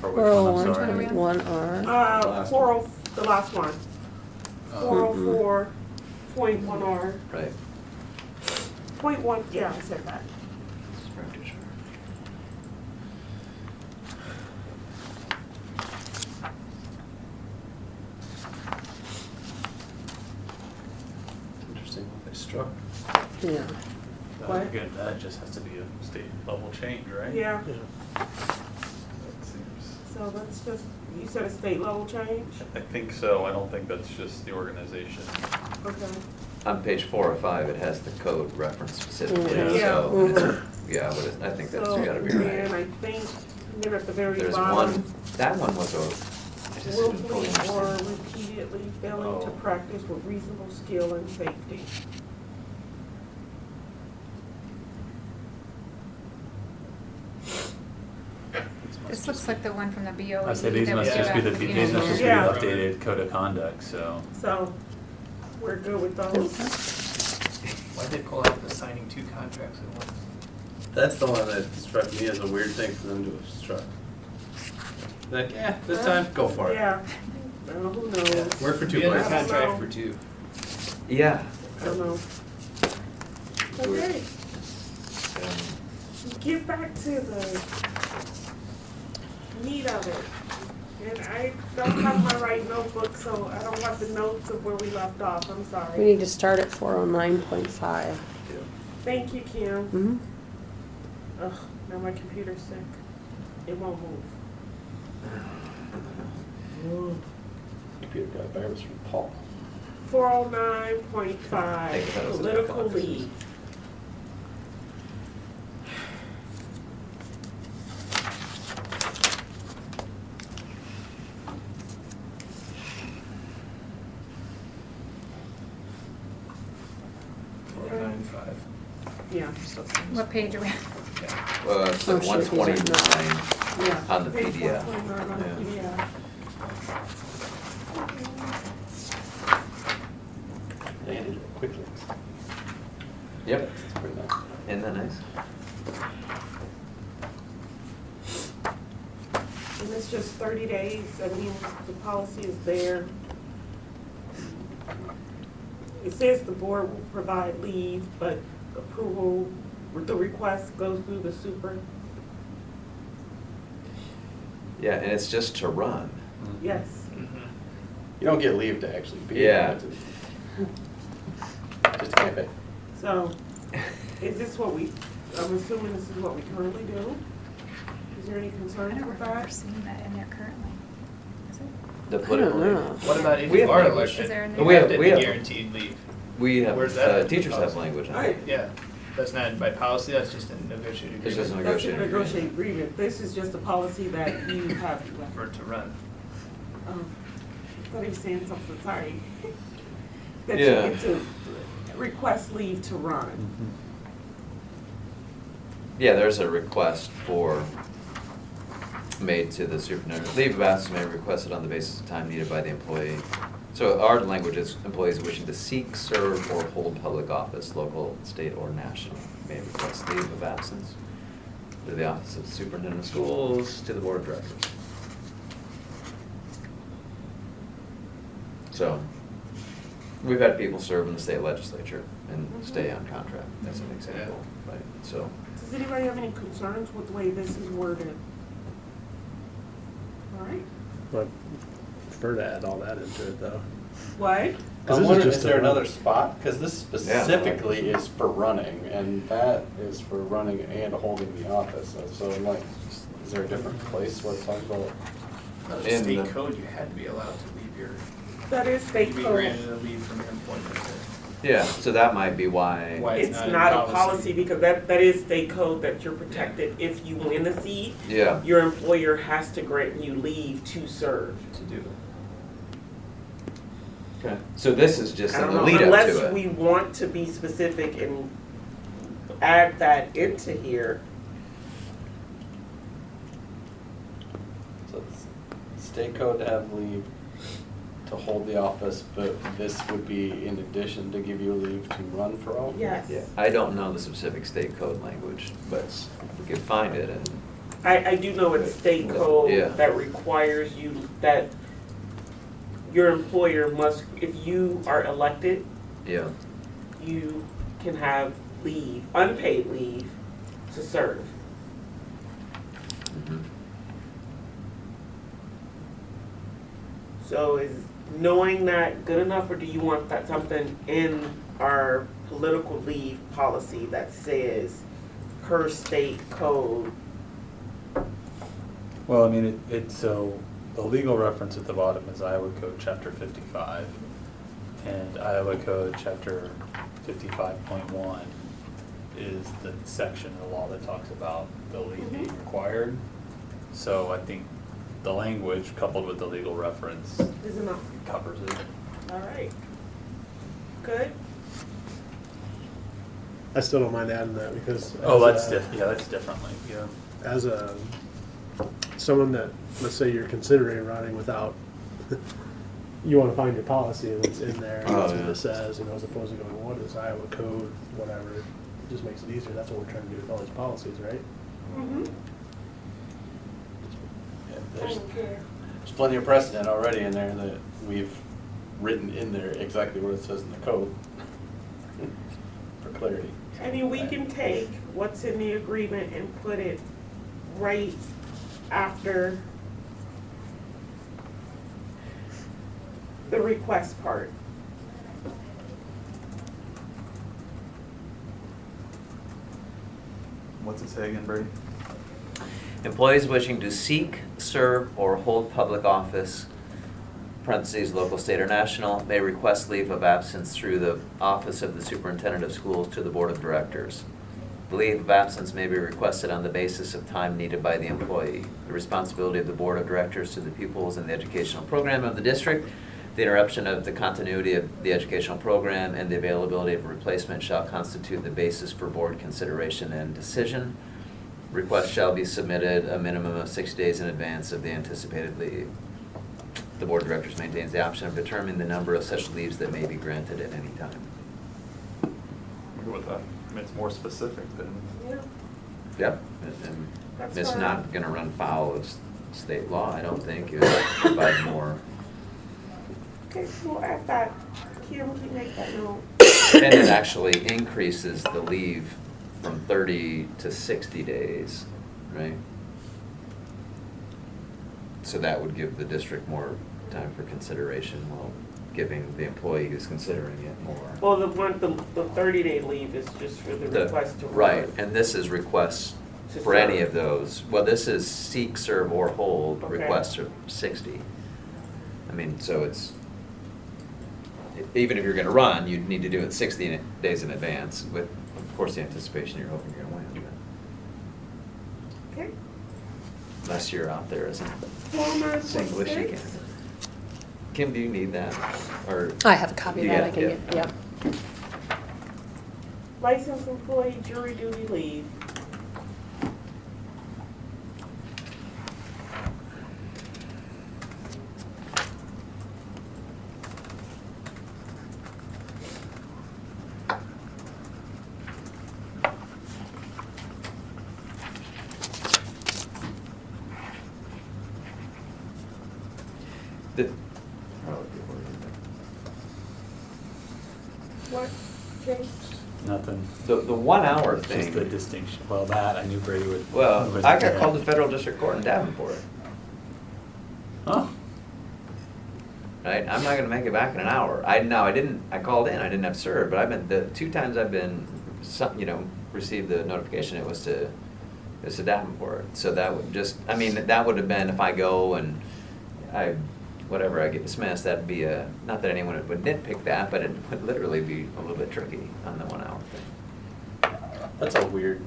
Speaker 4: For which one, I'm sorry.
Speaker 8: 401.1R.
Speaker 1: 40, the last one.
Speaker 4: Oh.
Speaker 1: 404.1 R.
Speaker 5: Right.
Speaker 1: Point one, yeah, I said that.
Speaker 2: interesting what they struck.
Speaker 8: Yeah.
Speaker 1: What?
Speaker 4: Again, that just has to be a state level change, right?
Speaker 1: Yeah,
Speaker 3: Yeah.
Speaker 4: That seems,
Speaker 1: so that's just, you said a state level change?
Speaker 4: I think so, I don't think that's just the organization.
Speaker 1: Okay.
Speaker 5: On page 4 or 5, it has the code reference specifically,
Speaker 1: Yeah.
Speaker 5: so, yeah, but I think that's
Speaker 1: So,
Speaker 5: gotta be
Speaker 1: and
Speaker 5: right.
Speaker 1: I think, then at the very
Speaker 5: There's
Speaker 1: bottom,
Speaker 5: one, that one was I just didn't fully
Speaker 1: willfully or
Speaker 5: understand.
Speaker 1: repeatedly failing to
Speaker 4: Oh.
Speaker 1: practice with reasonable skill and safety.
Speaker 7: This looks like the one from the BOE.
Speaker 4: I say these
Speaker 7: that
Speaker 4: must
Speaker 7: we
Speaker 4: just be
Speaker 7: got,
Speaker 4: the,
Speaker 7: you
Speaker 4: these
Speaker 7: know,
Speaker 4: must just be
Speaker 1: Yeah.
Speaker 4: the updated code of conduct, so.
Speaker 1: So, we're good with those.
Speaker 6: Why'd they pull out the signing two contracts at once?
Speaker 2: That's the one that struck me as a weird thing for them to have struck. Like, this time, go for it.
Speaker 1: Yeah, who knows?
Speaker 2: Work for two
Speaker 6: We had a
Speaker 2: places.
Speaker 6: contract for two.
Speaker 5: Yeah.
Speaker 1: I don't know. Okay,
Speaker 5: Um,
Speaker 1: get back to the meat of it. And I don't have my right notebook, so I don't have the notes of where we left off, I'm
Speaker 8: We
Speaker 1: sorry.
Speaker 8: need to start at 409.5.
Speaker 1: Thank you, Kim.
Speaker 8: Mm-hmm.
Speaker 1: Ugh, now my computer's sick. It won't move.
Speaker 2: Computer got a virus from Paul.
Speaker 1: 409.5,
Speaker 5: Think that was a
Speaker 1: political
Speaker 5: clock.
Speaker 1: leave. Yeah.
Speaker 7: What page are we on?
Speaker 5: It's
Speaker 8: Oh,
Speaker 5: like
Speaker 8: shit,
Speaker 5: one
Speaker 8: these are
Speaker 5: twenty
Speaker 8: not-
Speaker 1: Yeah.
Speaker 5: on the
Speaker 1: Page
Speaker 5: PDF.
Speaker 1: 129 on the
Speaker 5: Yeah.
Speaker 1: PDF.
Speaker 2: They ended it quickly.
Speaker 5: Yep,
Speaker 2: It's pretty nice.
Speaker 5: isn't that nice?
Speaker 1: And it's just 30 days, I mean, the policy is there. It says the board will provide leave, but approval, the request goes through the super.
Speaker 5: Yeah, and it's just to run.
Speaker 1: Yes.
Speaker 2: You don't get leave to actually be.
Speaker 5: Yeah.
Speaker 2: There. Just a campaign.
Speaker 1: So, is this what we, I'm assuming this is what we currently do? Is there any
Speaker 7: I
Speaker 1: concerns
Speaker 7: don't
Speaker 1: with
Speaker 7: remember
Speaker 1: that?
Speaker 7: seeing that in there currently. Is it?
Speaker 5: The
Speaker 8: I
Speaker 5: political
Speaker 8: don't
Speaker 5: leave.
Speaker 8: know.
Speaker 6: What about if
Speaker 5: We
Speaker 6: you
Speaker 5: have
Speaker 6: are
Speaker 5: language.
Speaker 6: elected?
Speaker 7: Is there a
Speaker 6: You
Speaker 7: name?
Speaker 5: We have-
Speaker 6: have to
Speaker 5: we
Speaker 6: be
Speaker 5: have-
Speaker 6: guaranteed leave.
Speaker 5: We have,
Speaker 6: Where's that?
Speaker 5: teachers have language on it.
Speaker 1: Right.
Speaker 6: Yeah, that's not by policy, that's just a negotiated
Speaker 5: It's just a
Speaker 6: agreement
Speaker 1: That's a
Speaker 5: negotiated
Speaker 1: negotiated agreement. This is just a policy that you have.
Speaker 6: for it to run.
Speaker 1: I thought he was saying something, sorry. That you
Speaker 5: Yeah.
Speaker 1: get to request leave to run.
Speaker 5: Yeah, there's a request made to the superintendent. Leave of absence may be requested on the basis of time needed by the employee. So our language is employees wishing to seek, serve, or hold public office, local, state, or national, may request leave of absence to the office of the superintendent of schools, to the board of directors. So, we've had people serve in the state legislature and stay on contract, as an example, right? So,
Speaker 1: Does anybody have any concerns with the way this is worded? All right.
Speaker 3: But prefer to add all that into it though.
Speaker 1: What?
Speaker 3: 'Cause
Speaker 2: I'm
Speaker 3: this is
Speaker 2: wondering,
Speaker 3: just
Speaker 2: is
Speaker 3: a
Speaker 2: there
Speaker 3: run.
Speaker 2: another spot? Because this specifically is for running, and that is for running and holding the office. So I'm like, is there a different place where it talks about?
Speaker 6: The
Speaker 5: In
Speaker 6: state
Speaker 5: the-
Speaker 6: code, you had to be allowed to leave your,
Speaker 1: That is state
Speaker 6: be
Speaker 1: code.
Speaker 6: granted a leave from your employment there.
Speaker 5: yeah, so that might be why.
Speaker 6: Why
Speaker 1: It's
Speaker 6: in
Speaker 1: not a policy because that is state code that you're protected. If you win the seat,
Speaker 5: Yeah,
Speaker 1: your employer has to grant you leave to serve.
Speaker 6: To do.
Speaker 5: okay. So this is just
Speaker 1: I
Speaker 5: in
Speaker 1: don't
Speaker 5: the
Speaker 1: know,
Speaker 5: lead up
Speaker 1: unless
Speaker 5: to
Speaker 1: we
Speaker 5: it.
Speaker 1: want to be specific and add that into here.
Speaker 2: So it's state code to have leave to hold the office, but this would be in addition to give you leave to run for office?
Speaker 1: Yes.
Speaker 5: Yeah, I don't know the specific state code language, but we can find it and,
Speaker 1: I do know it's state
Speaker 5: Yeah.
Speaker 1: code that requires you, that your employer must, if you are elected,
Speaker 5: yeah.
Speaker 1: you can have leave, unpaid leave to serve.
Speaker 5: Mhm.
Speaker 1: So is knowing that good enough, or do you want that something in our political leave policy that says per state code?
Speaker 4: Well, I mean, so the legal reference at the bottom is Iowa Code Chapter 55. And Iowa Code Chapter 55.1 is the section of the law that talks about the leave being required. So I think the language coupled with the legal reference
Speaker 1: Is enough.
Speaker 4: covers it.
Speaker 1: All right. Good.
Speaker 3: I still don't mind adding that because.
Speaker 4: Oh,
Speaker 3: as
Speaker 4: that's
Speaker 3: a-
Speaker 4: different, yeah, that's differently, yeah.
Speaker 3: As someone that, let's say you're considering running without, you wanna find your policy and it's in there, and
Speaker 5: Oh,
Speaker 3: that's what
Speaker 5: yeah.
Speaker 3: it says, as opposed to going, what is Iowa code, whatever. It just makes it easier. That's what we're trying to do with all these policies, right?
Speaker 1: Mm-hmm.
Speaker 2: Yeah, there's plenty of precedent already in there that we've written in there exactly what it says in the code for clarity.
Speaker 1: I mean, we can take what's in the agreement and put it right after the request part.
Speaker 4: What's it say again, Brady?
Speaker 5: Employees wishing to seek, serve, or hold public office, parentheses, local, state, or national, may request leave of absence through the office of the superintendent of schools to the board of directors. The leave of absence may be requested on the basis of time needed by the employee. The responsibility of the board of directors to the pupils in the educational program of the district, the interruption of the continuity of the educational program, and the availability of a replacement shall constitute the basis for board consideration and decision. Requests shall be submitted a minimum of 6 days in advance of the anticipated leave. The board of directors maintains the option of determining the number of such leaves that may be granted at any time.
Speaker 4: I'm good with that. I mean, it's more specific than.
Speaker 1: Yeah.
Speaker 5: Yep, and
Speaker 1: That's
Speaker 5: it's
Speaker 1: fine.
Speaker 5: not gonna run foul of state law, I don't think, it would provide more.
Speaker 1: Okay, we'll add that. Kim, can you make that note?
Speaker 5: And it actually increases the leave from 30 to 60 days, right? So that would give the district more time for consideration while giving the employee who's considering it more.
Speaker 1: Well, the 30-day leave is just for the request to run.
Speaker 5: Right, and this is requests
Speaker 1: To
Speaker 5: for any
Speaker 1: serve.
Speaker 5: of those. Well, this is seek, serve, or hold,
Speaker 1: Okay.
Speaker 5: requests are 60. I mean, so it's, even if you're gonna run, you'd need to do it 60 days in advance with, of course, the anticipation you're hoping you're gonna win.
Speaker 1: Okay.
Speaker 5: Unless you're out there as a
Speaker 1: 409.6.
Speaker 5: English you can. Kim, do you need that, or?
Speaker 8: I have a copy of that, I
Speaker 5: Yeah,
Speaker 8: can
Speaker 5: yeah.
Speaker 8: get, yep.
Speaker 1: Licensed employee jury duty leave.
Speaker 5: The,
Speaker 1: What, Jay?
Speaker 4: Nothing.
Speaker 5: the 1 hour
Speaker 4: It's just the
Speaker 5: thing,
Speaker 4: distinction. Well, that, I knew Brady would.
Speaker 5: well,
Speaker 4: would-
Speaker 5: I got called to federal district court in Davenport,
Speaker 4: Oh,
Speaker 5: right? I'm not gonna make it back in an hour. I called in, I didn't have served, but I've been, the 2 times I've been, received the notification, it was to Davenport. So that would just, I mean, that would have been if I go and I get dismissed, that'd be not that anyone would nitpick that, but it would literally be a little bit tricky on the 1 hour thing.
Speaker 2: That's a weird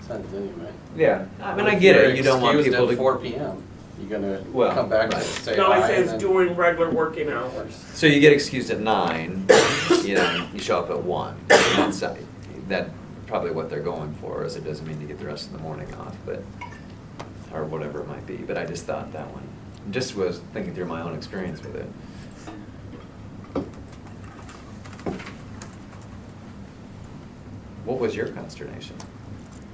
Speaker 2: sentence anyway.
Speaker 5: Yeah, I mean,
Speaker 2: If
Speaker 5: I get
Speaker 2: you're
Speaker 5: it, you don't want
Speaker 2: excused
Speaker 5: people
Speaker 2: at
Speaker 5: to.
Speaker 2: 4 PM, you're gonna
Speaker 5: Well,
Speaker 2: come back and
Speaker 5: right.
Speaker 2: say
Speaker 1: No, it
Speaker 2: hi and
Speaker 1: says
Speaker 2: then-
Speaker 1: during regular working hours.
Speaker 5: So you get excused at 9, you show up at 1. That's probably what they're going for, is it doesn't mean you get the rest of the morning off, but, or whatever it might be, but I just thought that one, just was thinking through my own experience with it. What was your consternation?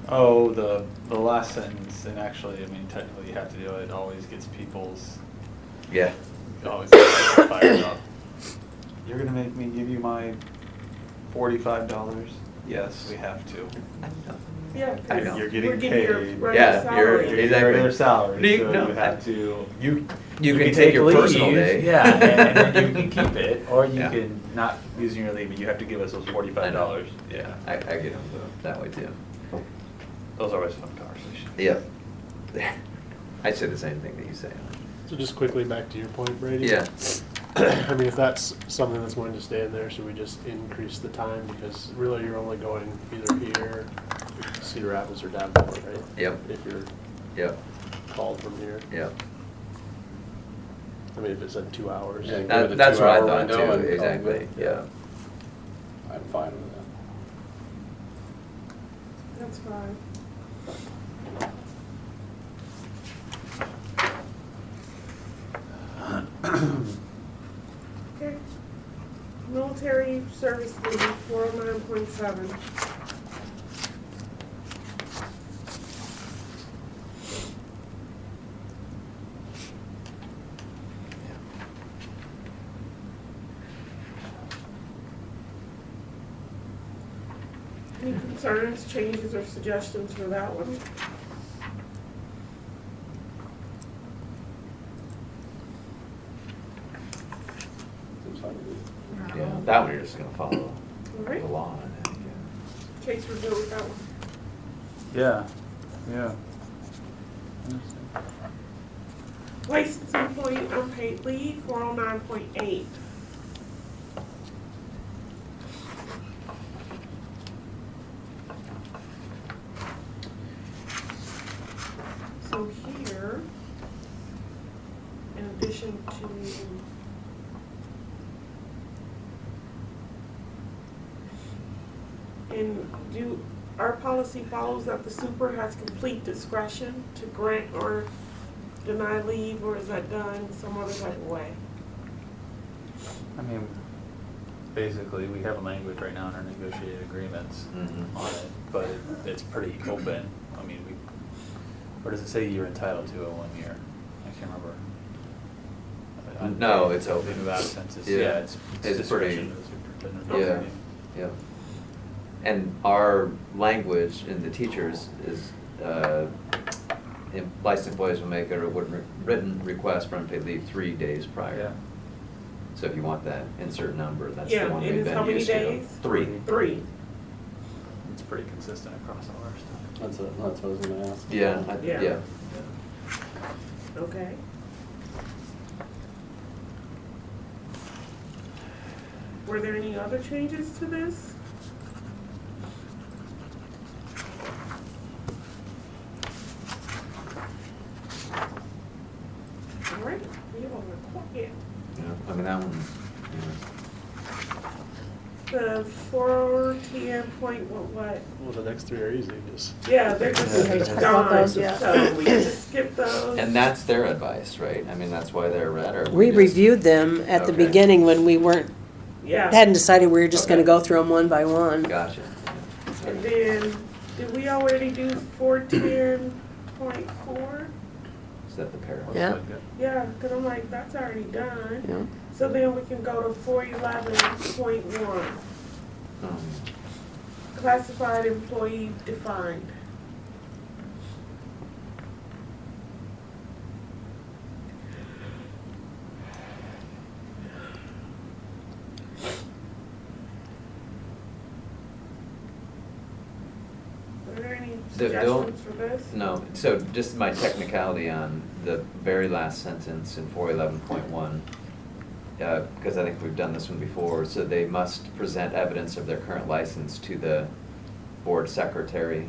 Speaker 4: oh, the last sentence, and actually, I mean, technically you have to do it, it always gets people's,
Speaker 5: Yeah.
Speaker 4: always gets people fired up. You're gonna make me give you my $45? Yes, we have to.
Speaker 1: Yeah,
Speaker 5: I
Speaker 1: 'cause
Speaker 5: know.
Speaker 4: You're getting
Speaker 1: we're getting your
Speaker 4: paid.
Speaker 1: regular
Speaker 5: Yeah,
Speaker 1: salary.
Speaker 5: you're-
Speaker 4: You're
Speaker 5: Exactly.
Speaker 4: getting their salary,
Speaker 5: Do you-
Speaker 4: so
Speaker 5: no,
Speaker 4: you have to.
Speaker 5: You can take your personal
Speaker 4: leave,
Speaker 5: day.
Speaker 4: Yeah, and then you can keep it, or you
Speaker 5: Yeah.
Speaker 4: can not using your leave, but you have to give us those $45. Yeah,
Speaker 5: I get it that way too.
Speaker 4: those are always fun conversations.
Speaker 5: Yep. I'd say the same thing that you say.
Speaker 3: So just quickly back to your point, Brady.
Speaker 5: Yeah.
Speaker 3: I mean, if that's something that's going to stay in there, should we just increase the time? Because really, you're only going either here, Cedar Rapids, or Davenport, right?
Speaker 5: Yep.
Speaker 3: If you're
Speaker 5: Yep,
Speaker 3: called from here.
Speaker 5: yep.
Speaker 3: I mean, if it said 2 hours.
Speaker 2: Yeah,
Speaker 5: That-
Speaker 2: give it a
Speaker 5: that's what I
Speaker 2: 2-hour
Speaker 5: thought
Speaker 2: window
Speaker 5: too,
Speaker 2: and call
Speaker 5: exactly,
Speaker 2: it.
Speaker 5: yeah.
Speaker 2: I'm fine with that.
Speaker 1: That's fine. Okay. Military service leave, 409.7. Any concerns, changes, or suggestions for that one?
Speaker 2: fine with me.
Speaker 5: Yeah, that one you're just gonna follow
Speaker 1: All right,
Speaker 5: the law on that, yeah.
Speaker 1: Case we're good with that one.
Speaker 4: Yeah, yeah.
Speaker 1: Licensed employee unpaid leave, 409.8. So here, in addition to our policy follows that the super has complete discretion to grant or deny leave, or is that done some other type of way?
Speaker 4: I mean, basically, we have a language right now in our negotiated agreements
Speaker 5: Mhm.
Speaker 4: on it, but it's pretty open. I mean, or does it say you're entitled to it 1 year? I can't remember.
Speaker 5: No, it's open.
Speaker 4: Leave of absence is,
Speaker 5: Yeah.
Speaker 4: yeah, it's
Speaker 5: It's
Speaker 4: discretion
Speaker 5: pretty-
Speaker 4: of the superintendent.
Speaker 5: Yeah, yeah. And our language in the teachers is, licensed employees will make a written request for unpaid leave 3 days
Speaker 4: Yeah.
Speaker 5: prior. So if you want that insert number, that's
Speaker 1: Yeah,
Speaker 5: the one
Speaker 1: and
Speaker 5: we've
Speaker 1: it's how
Speaker 5: been
Speaker 1: many
Speaker 5: used to.
Speaker 1: days?
Speaker 5: 3.
Speaker 1: 3.
Speaker 4: It's pretty consistent across all our stuff.
Speaker 2: That's what I was gonna ask.
Speaker 5: Yeah,
Speaker 1: Yeah.
Speaker 5: yeah.
Speaker 1: Okay. Were there any other changes to this? All right, we have a quiet.
Speaker 5: Yeah, I mean, that one,
Speaker 1: The 410 point what?
Speaker 3: Well, the next three are easy, just.
Speaker 1: Yeah, they're just
Speaker 8: We talked about
Speaker 1: gone,
Speaker 8: those, yeah.
Speaker 1: so we can just skip those.
Speaker 5: and that's their advice, right? I mean, that's why they're read, or?
Speaker 8: We
Speaker 5: just-
Speaker 8: reviewed them at the
Speaker 5: Okay.
Speaker 8: beginning when we weren't,
Speaker 1: Yeah.
Speaker 8: hadn't decided we were just gonna
Speaker 5: Okay.
Speaker 8: go through them one by one.
Speaker 5: Gotcha.
Speaker 1: And then, did we already do 410.4?
Speaker 5: Is that the parallel?
Speaker 8: Yeah.
Speaker 1: Yeah, cause I'm like, that's already done.
Speaker 8: Yeah.
Speaker 1: So then we can go to 411.1, classified employee defined. Are there any
Speaker 5: The only-
Speaker 1: suggestions for this?
Speaker 5: No, so just my technicality on the very last sentence in 411.1, because I think we've done this one before, so they must present evidence of their current license to the board secretary.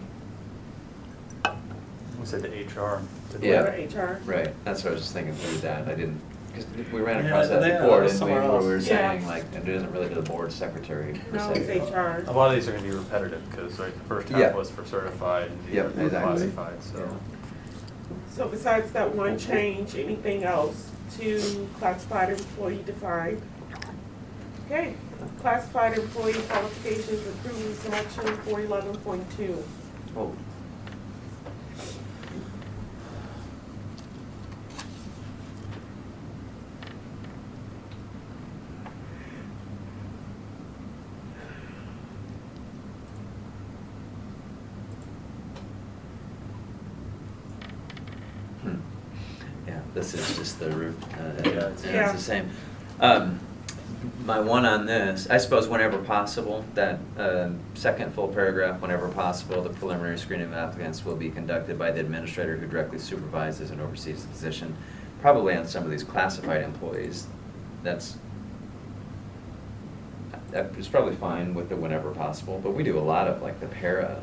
Speaker 4: We said the HR. didn't we?
Speaker 5: Yeah.
Speaker 1: Or HR?
Speaker 5: Right, that's what I was just thinking through that, I didn't, because we ran
Speaker 3: Yeah,
Speaker 5: across that
Speaker 3: yeah,
Speaker 5: before,
Speaker 3: that's
Speaker 5: didn't we,
Speaker 3: somewhere
Speaker 5: where we were
Speaker 3: else.
Speaker 5: saying
Speaker 1: Yeah.
Speaker 5: like, it isn't really to the board secretary per
Speaker 1: No,
Speaker 5: se.
Speaker 1: it's HR.
Speaker 4: A lot of these are gonna be repetitive, because like the first
Speaker 5: Yeah.
Speaker 4: half was for certified and these
Speaker 5: Yep,
Speaker 4: are for
Speaker 5: exactly.
Speaker 4: classified, so.
Speaker 5: Yeah.
Speaker 1: So besides that one change, anything else to classified employee defined? Okay, classified employee qualifications, recruiting selection, 411.2.
Speaker 5: Oh. Yeah, this is just the root,
Speaker 4: Yeah,
Speaker 5: it's
Speaker 1: Yeah.
Speaker 5: the same. My one on this, I suppose whenever possible, that second full paragraph, whenever possible, the preliminary screening of applicants will be conducted by the administrator who directly supervises and oversees the position. Probably on some of these classified employees, that is probably fine with the whenever possible, but we do a lot of like the para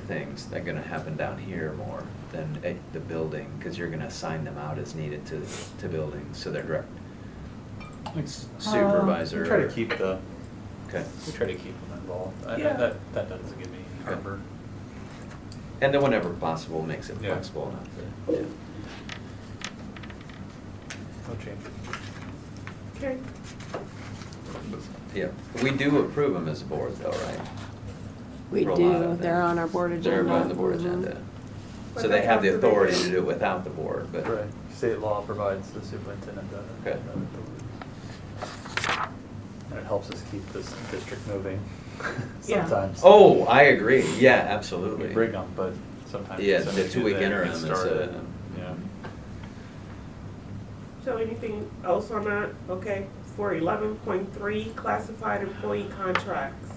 Speaker 5: things that are gonna happen down here more than at the building, because you're gonna assign them out as needed to buildings, so they're direct supervisor.
Speaker 4: We try to keep them involved.
Speaker 1: Yeah.
Speaker 4: That doesn't give me
Speaker 5: Okay.
Speaker 4: heartburn.
Speaker 5: And then whenever possible, makes it
Speaker 4: Yeah.
Speaker 5: flexible enough to, yeah.
Speaker 4: No change.
Speaker 1: Okay,
Speaker 5: Yeah, we do approve them as a board though, right?
Speaker 8: We
Speaker 5: For a lot
Speaker 8: do,
Speaker 5: of them.
Speaker 8: they're on our board agenda.
Speaker 5: They're on the board
Speaker 8: Mhm.
Speaker 5: agenda.
Speaker 1: But
Speaker 5: So they
Speaker 1: that's
Speaker 5: have the
Speaker 1: after they
Speaker 5: authority
Speaker 1: do.
Speaker 5: to do it without the board, but.
Speaker 4: Right, state law provides the superintendent the.
Speaker 5: Okay.
Speaker 4: And it helps us keep this district moving
Speaker 1: Yeah.
Speaker 4: sometimes.
Speaker 5: Oh, I agree, yeah,
Speaker 4: We
Speaker 5: absolutely.
Speaker 4: bring them, but sometimes.
Speaker 5: Yeah,
Speaker 4: as soon
Speaker 5: the
Speaker 4: as you
Speaker 5: 2-week
Speaker 4: do that,
Speaker 5: interim
Speaker 4: get
Speaker 5: is,
Speaker 4: started. Yeah.
Speaker 1: so anything else on that? Okay, for 11.3, classified employee contracts.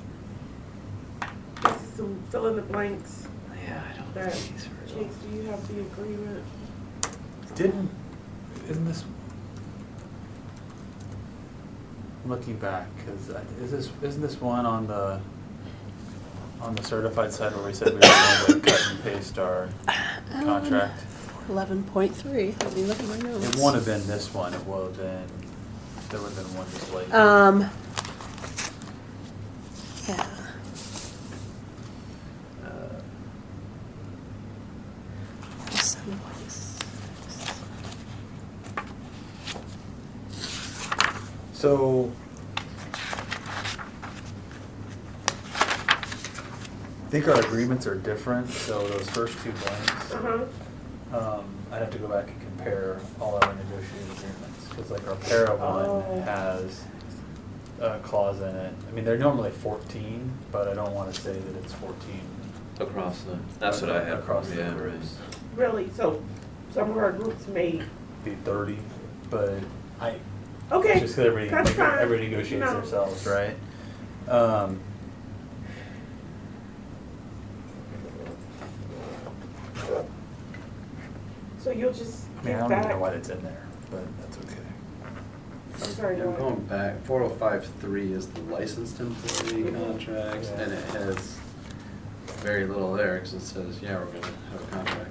Speaker 1: This is some fill in the blanks.
Speaker 5: Yeah, I don't
Speaker 1: That,
Speaker 5: think these
Speaker 1: Chase,
Speaker 5: are.
Speaker 1: do you have the agreement?
Speaker 4: Isn't this, I'm looking back, cause isn't this one on the certified side where we said we were going to cut and paste our contract?
Speaker 8: 11.3, let me look at my notes.
Speaker 4: It wouldn't have been this one, it would have been, there would have been one just like.
Speaker 8: Yeah.
Speaker 4: So. I think our agreements are different, so those first two blanks,
Speaker 1: Uh-huh.
Speaker 4: I'd have to go back and compare all our negotiated agreements, because like our para
Speaker 1: Oh.
Speaker 4: one has a clause in it. I mean, they're normally 14, but I don't wanna say that it's 14.
Speaker 5: Across the, that's what I have.
Speaker 4: Across the
Speaker 5: Yeah,
Speaker 4: groups.
Speaker 1: Really, so some of our groups may,
Speaker 4: Be 30, but
Speaker 1: okay,
Speaker 4: just 'cause everybody,
Speaker 1: that's fine.
Speaker 4: everybody negotiates
Speaker 1: No.
Speaker 4: themselves, right?
Speaker 1: So you'll just
Speaker 4: I mean, I
Speaker 1: get
Speaker 4: don't even know
Speaker 1: back,
Speaker 4: why that's in there, but that's okay.
Speaker 1: I'm sorry,
Speaker 2: I'm
Speaker 1: go ahead.
Speaker 2: going back, 4053 is the licensed employee
Speaker 1: Mhm.
Speaker 2: contracts,
Speaker 4: Yeah.
Speaker 2: and it has very little there, because it says, yeah, we're gonna have a contract.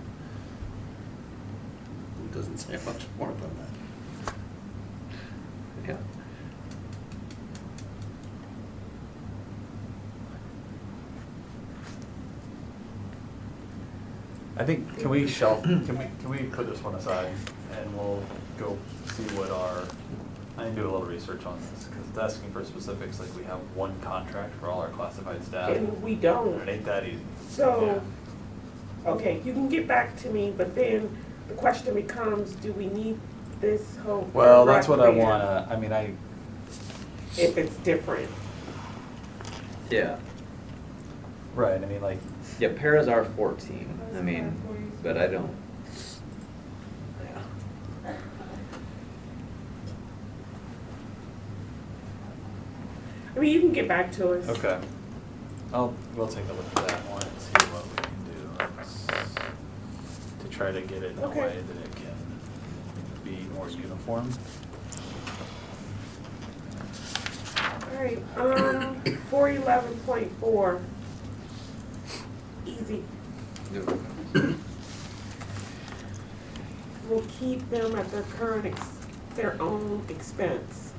Speaker 2: It doesn't say much more than that.
Speaker 5: Yeah.
Speaker 4: I think, can we put this one aside and we'll go see what I need to do a little research on this, because it's asking for specifics, like we have one contract for all our classified staff.
Speaker 1: And we don't.
Speaker 4: It ain't that easy.
Speaker 1: So, okay, you can get back to me, but then the question becomes, do we need this whole
Speaker 4: Well, that's what I
Speaker 1: paragraph there
Speaker 4: wanna,
Speaker 1: if it's different?
Speaker 5: Yeah.
Speaker 4: right, I mean, like,
Speaker 5: Yeah, paras are 14, I mean, but I don't. Yeah.
Speaker 1: I mean, you can get back to us.
Speaker 4: okay. We'll take a look at that one and see what we can do to try to get it in a
Speaker 1: Okay.
Speaker 4: way that it can be more uniform.
Speaker 1: All right, 411.4. Easy. We'll keep them at their current, their own expense.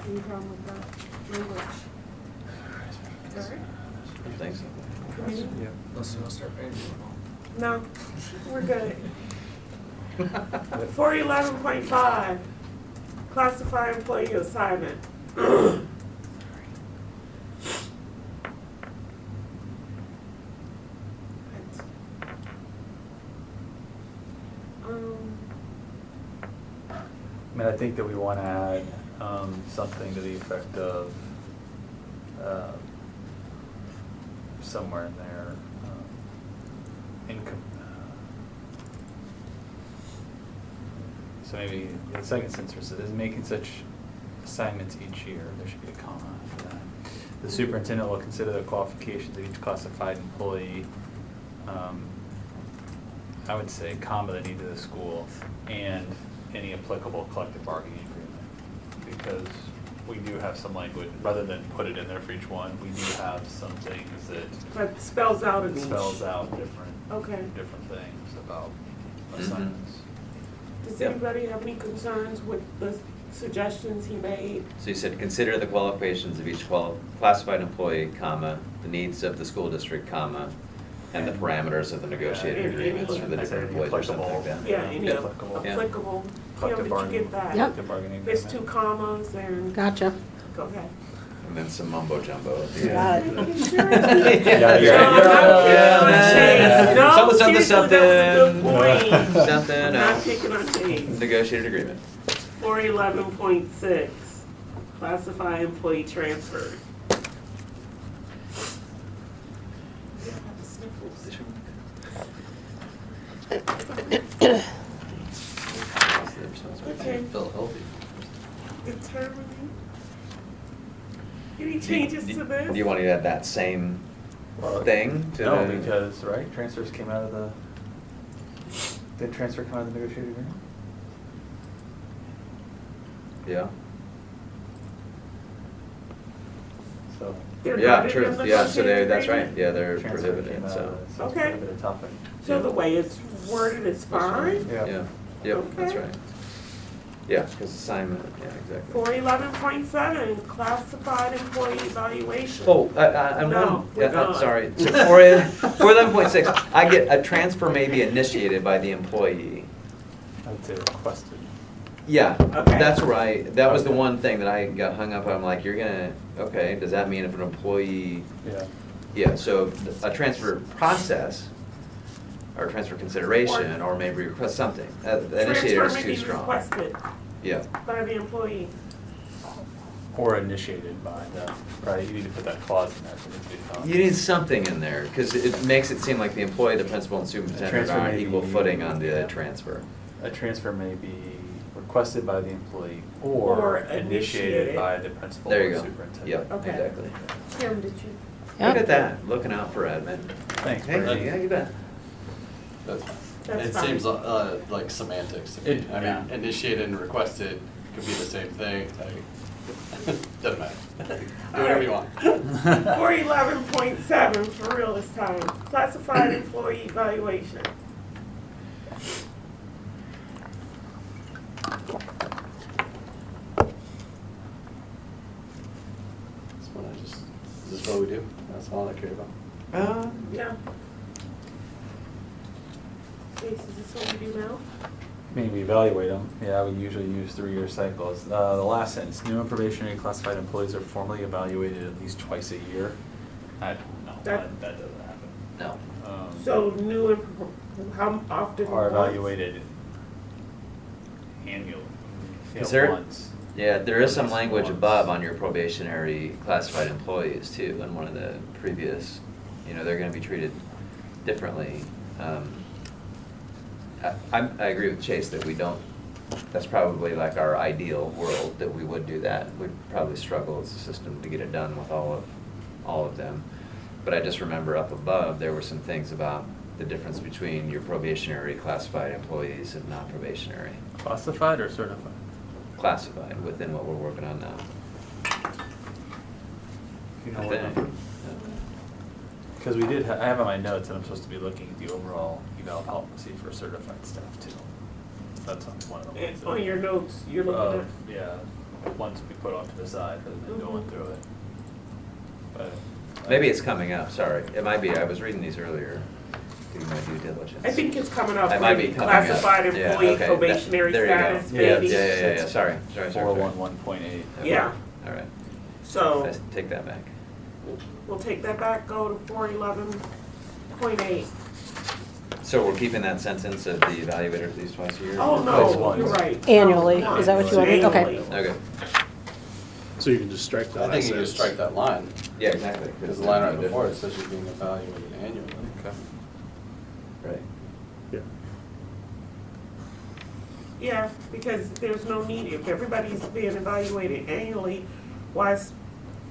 Speaker 1: Any problem with that language? All right.
Speaker 5: Thanks.
Speaker 1: Committee?
Speaker 6: Let's start paying.
Speaker 1: No, we're good. 411.5, classified employee assignment.
Speaker 4: I mean, I think that we wanna add, something to the effect of, somewhere in there, income. So maybe the second sentence is making such assignments each year, there should be a comma for that. The superintendent will consider the qualifications of each classified employee, I would say comma the need of the school and any applicable collective bargaining agreement. Because we do have some language, rather than put it in there for each one, we do have some things that
Speaker 1: But spells out in each.
Speaker 4: spells out
Speaker 1: Okay.
Speaker 4: different things about
Speaker 5: Mhm.
Speaker 4: assignments.
Speaker 1: Does
Speaker 5: Yep.
Speaker 1: anybody have any concerns with the suggestions he made?
Speaker 5: So you said, consider the qualifications of each classified employee, comma, the needs of the school district, comma, and the parameters of the negotiated
Speaker 1: And
Speaker 5: agreements for the
Speaker 4: any
Speaker 5: different employees or something like that.
Speaker 1: Yeah, any
Speaker 4: Applicable.
Speaker 5: Yeah.
Speaker 1: applicable. Kim,
Speaker 4: Collective
Speaker 1: did you
Speaker 4: bargaining.
Speaker 1: get that?
Speaker 8: Yep.
Speaker 4: Collective bargaining
Speaker 1: There's
Speaker 4: agreement.
Speaker 1: 2 commas and,
Speaker 8: Gotcha.
Speaker 1: go ahead.
Speaker 5: And then some mumbo jumbo at the
Speaker 8: Got
Speaker 5: end.
Speaker 8: it.
Speaker 4: Yeah,
Speaker 1: No,
Speaker 4: yeah,
Speaker 1: I'm not
Speaker 4: yeah,
Speaker 1: picking on
Speaker 4: yeah.
Speaker 1: Chase. No,
Speaker 5: Something,
Speaker 1: seriously,
Speaker 5: something,
Speaker 1: that was a good point.
Speaker 5: Something
Speaker 1: I'm not
Speaker 5: else.
Speaker 1: picking on Chase.
Speaker 5: Negotiated agreement.
Speaker 1: 411.6, classify employee transfer. Okay.
Speaker 2: Feel healthy.
Speaker 1: Determining. Any changes to this?
Speaker 5: Do you want to add that same
Speaker 4: Well,
Speaker 5: thing to
Speaker 4: No,
Speaker 5: the-
Speaker 4: because, right, transfers came out of the, did transfer come out of the negotiated agreement?
Speaker 5: Yeah.
Speaker 4: So.
Speaker 1: They're
Speaker 5: Yeah,
Speaker 1: not in
Speaker 5: true.
Speaker 1: the
Speaker 5: Yeah, so
Speaker 1: negotiated
Speaker 5: that's right.
Speaker 1: agreement?
Speaker 5: Yeah, they're
Speaker 4: Transfer
Speaker 5: prohibited,
Speaker 4: came out
Speaker 5: so.
Speaker 4: of the-
Speaker 1: Okay.
Speaker 4: prohibited topic.
Speaker 1: So the way it's worded is fine?
Speaker 5: Yeah, yep, that's
Speaker 1: Okay.
Speaker 5: right. Yeah, because assignment, yeah, exactly.
Speaker 1: 411.7, classified employee evaluation.
Speaker 5: Oh, I'm
Speaker 1: No,
Speaker 5: not,
Speaker 1: we're
Speaker 5: yeah, I'm
Speaker 1: gone.
Speaker 5: sorry. So 411.6, I get, a transfer may be initiated by the employee.
Speaker 4: I would say requested.
Speaker 5: Yeah,
Speaker 1: Okay.
Speaker 5: that's right. That was the
Speaker 4: Okay.
Speaker 5: one thing that I got hung up on. I'm like, you're gonna, okay, does that mean if an employee,
Speaker 4: Yeah.
Speaker 5: yeah, so a transfer process or transfer consideration or maybe request something. The initiator is
Speaker 1: Transfer may
Speaker 5: too
Speaker 1: be
Speaker 5: strong.
Speaker 1: requested
Speaker 5: Yeah,
Speaker 1: by the employee.
Speaker 4: Or initiated by the, right, you need to put that clause in there for it to be found.
Speaker 5: you need something in there because it makes it seem like the employee, the principal and superintendent
Speaker 4: transfer
Speaker 5: are on
Speaker 4: may
Speaker 5: equal
Speaker 4: be-
Speaker 5: footing on the
Speaker 4: yeah.
Speaker 5: transfer.
Speaker 4: A transfer may be requested by the employee
Speaker 1: Or
Speaker 4: or
Speaker 1: initiated.
Speaker 4: initiated by the principal
Speaker 5: There
Speaker 4: or
Speaker 5: you go.
Speaker 4: superintendent.
Speaker 5: Yep,
Speaker 1: Okay.
Speaker 5: exactly.
Speaker 1: Kim, did you?
Speaker 5: Look
Speaker 8: Yep.
Speaker 5: at that, looking out for Edmund.
Speaker 4: Thanks,
Speaker 5: Hey,
Speaker 4: Brady.
Speaker 5: yeah, you bet.
Speaker 2: That's fine.
Speaker 1: That's
Speaker 2: It
Speaker 1: fine.
Speaker 2: seems like semantics to me.
Speaker 4: It-
Speaker 2: I
Speaker 4: yeah.
Speaker 2: mean, initiated and requested could be the same thing. Doesn't matter. Do whatever you want.
Speaker 1: 411.7, for real this time, classified employee evaluation.
Speaker 2: That's what I just, is this what we do? That's all I care about.
Speaker 1: Yeah. Jace, is this what we do now?
Speaker 4: Maybe evaluate them. Yeah, we usually use 3-year cycles. The last sentence, new and probationary classified employees are formally evaluated at least twice a year. No,
Speaker 1: That-
Speaker 4: that doesn't happen.
Speaker 5: No.
Speaker 1: So new and, how often?
Speaker 4: Are
Speaker 1: once?
Speaker 4: evaluated annually.
Speaker 5: Is there-
Speaker 4: Once.
Speaker 5: Yeah, there is some
Speaker 4: At least
Speaker 5: language
Speaker 4: once.
Speaker 5: above on your probationary classified employees too, in one of the previous, they're gonna be treated differently. I agree with Chase that we don't, that's probably like our ideal world, that we would do that. We'd probably struggle as a system to get it done with all of them. But I just remember up above, there were some things about the difference between your probationary classified employees and non-probationary
Speaker 4: Classified or certified?
Speaker 5: classified within what we're working on now.
Speaker 4: You know
Speaker 5: I
Speaker 4: what
Speaker 5: think.
Speaker 4: number? Because we did, I have on my notes that I'm supposed to be looking at the overall eval policy for certified staff too. That's on one of the ones.
Speaker 1: On your notes, you're looking at.
Speaker 4: Yeah, ones we put off to the side rather than going
Speaker 1: Mhm.
Speaker 4: through it. But.
Speaker 5: Maybe it's coming up, sorry. It might be, I was reading these earlier, doing my due diligence.
Speaker 1: I think it's coming up,
Speaker 5: It might be
Speaker 1: maybe
Speaker 5: coming up.
Speaker 1: classified
Speaker 5: Yeah,
Speaker 1: employee
Speaker 5: okay.
Speaker 1: probationary
Speaker 5: There you go.
Speaker 1: status,
Speaker 4: Yeah,
Speaker 1: maybe.
Speaker 5: Yeah, sorry.
Speaker 4: 411.8.
Speaker 1: Yeah.
Speaker 5: All right,
Speaker 1: So,
Speaker 5: let's take that back.
Speaker 1: we'll take that back, go to 411.8.
Speaker 5: So we're keeping that sentence of the evaluator at least twice a year?
Speaker 1: Oh,
Speaker 4: Place
Speaker 1: no,
Speaker 4: once.
Speaker 1: you're right.
Speaker 8: Annually,
Speaker 1: No,
Speaker 8: is that what you wanted? Okay.
Speaker 1: annually.
Speaker 5: Okay,
Speaker 3: So you can just strike that.
Speaker 2: I think you
Speaker 3: as
Speaker 2: can strike that line,
Speaker 5: yeah, exactly.
Speaker 2: because the line right before it says you're being evaluated annually.
Speaker 5: Okay. Right.
Speaker 3: Yeah.
Speaker 1: Yeah, because there's no need, if everybody's being evaluated annually, why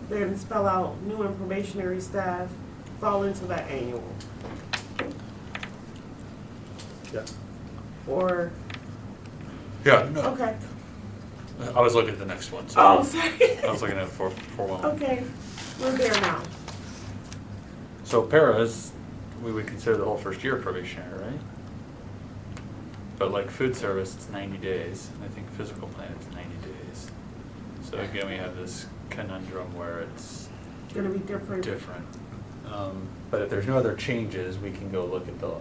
Speaker 1: then spell out new and probationary staff fall into that annual?
Speaker 3: Yeah.
Speaker 1: Or,
Speaker 9: Yeah, no,
Speaker 1: okay,
Speaker 9: I was looking at the next one, so.
Speaker 1: oh, sorry.
Speaker 9: I was looking at 411.
Speaker 1: Okay, we're there now.
Speaker 9: So para is, we would consider the whole first year probationary, right? But like food service, it's 90 days, and I think physical plant, it's 90 days. So again, we have this conundrum where it's
Speaker 1: Gonna be different.
Speaker 9: different.
Speaker 4: But if there's no other changes, we can go look at the,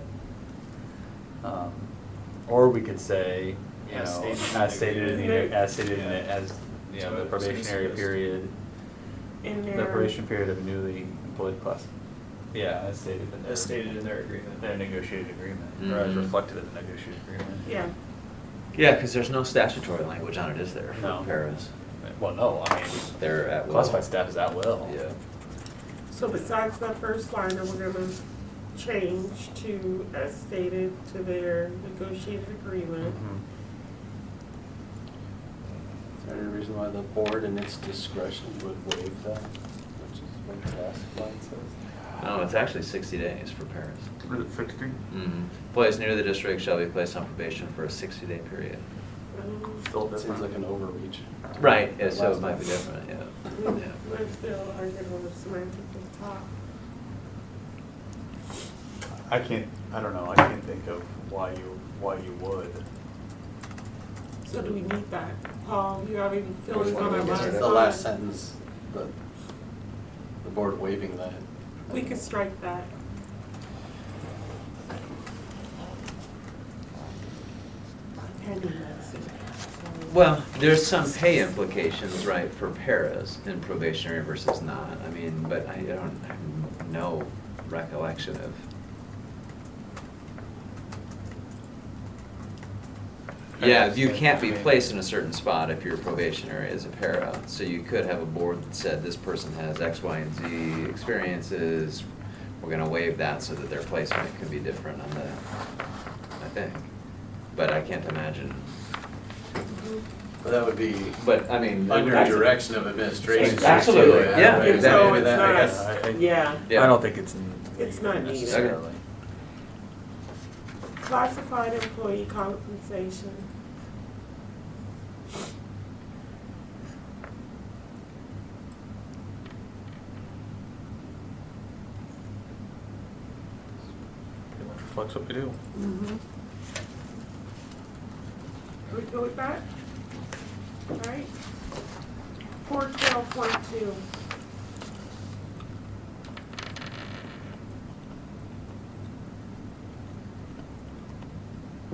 Speaker 4: or we could say, you
Speaker 6: As
Speaker 4: know,
Speaker 6: stated in
Speaker 4: as stated in the,
Speaker 1: agreement.
Speaker 4: as stated in
Speaker 6: Yeah.
Speaker 4: the, as, you know, the
Speaker 6: So it
Speaker 4: probationary
Speaker 6: says-
Speaker 4: period,
Speaker 1: In
Speaker 4: the
Speaker 1: there.
Speaker 4: probation period of a newly employed class. Yeah, as stated in their.
Speaker 6: As stated in their agreement.
Speaker 4: Their negotiated agreement, or as
Speaker 5: Mhm.
Speaker 4: reflected in the negotiated agreement.
Speaker 1: Yeah,
Speaker 5: Yeah, because there's no statutory language on it, is there,
Speaker 4: No.
Speaker 5: for paras?
Speaker 4: Well, no, I mean,
Speaker 5: They're at will.
Speaker 4: classified staff is at will.
Speaker 5: Yeah.
Speaker 1: so besides that first line, then we're gonna change to as stated to their negotiated agreement.
Speaker 4: Mhm.
Speaker 2: Any reason why the board in its discretion would waive that, which is what the last line says?
Speaker 5: No, it's actually 60 days for Paris.
Speaker 9: Was it 60?
Speaker 5: Mm-hmm. Employees near the district shall be placed on probation for a 60-day period.
Speaker 9: Still
Speaker 2: It seems like an overreach.
Speaker 5: Right, yeah, so it
Speaker 2: Last
Speaker 5: might be
Speaker 2: time.
Speaker 5: different, yeah. Yeah.
Speaker 1: We're still arguing over semantics at the top.
Speaker 4: I don't know, I can't think of why you would.
Speaker 1: So do we need that? Paul, you have any feelings
Speaker 2: Which
Speaker 1: on
Speaker 2: one?
Speaker 1: that last
Speaker 2: The
Speaker 1: line?
Speaker 2: last sentence, the board waiving that.
Speaker 1: We could strike that. Pending medicine.
Speaker 5: Well, there's some pay implications, right, for paras in probationary versus not. I mean, but I have no recollection of. Yeah, you can't be placed in a certain spot if you're probationary as a para. So you could have a board that said this person has X, Y, and Z experiences. We're gonna waive that so that their placement can be different on the, I think. But I can't imagine.
Speaker 2: But that would be
Speaker 5: But, I mean.
Speaker 2: under
Speaker 5: that's a-
Speaker 2: direction of administration.
Speaker 5: Absolutely, yeah,
Speaker 2: Maybe
Speaker 5: exactly.
Speaker 2: that, I guess.
Speaker 1: Yeah,
Speaker 5: Yeah.
Speaker 4: I don't think it's
Speaker 1: It's not needed.
Speaker 4: necessarily.
Speaker 1: classified employee compensation.
Speaker 9: Pretty much reflects what we do.
Speaker 1: Are we good with that? Alright. 412.2.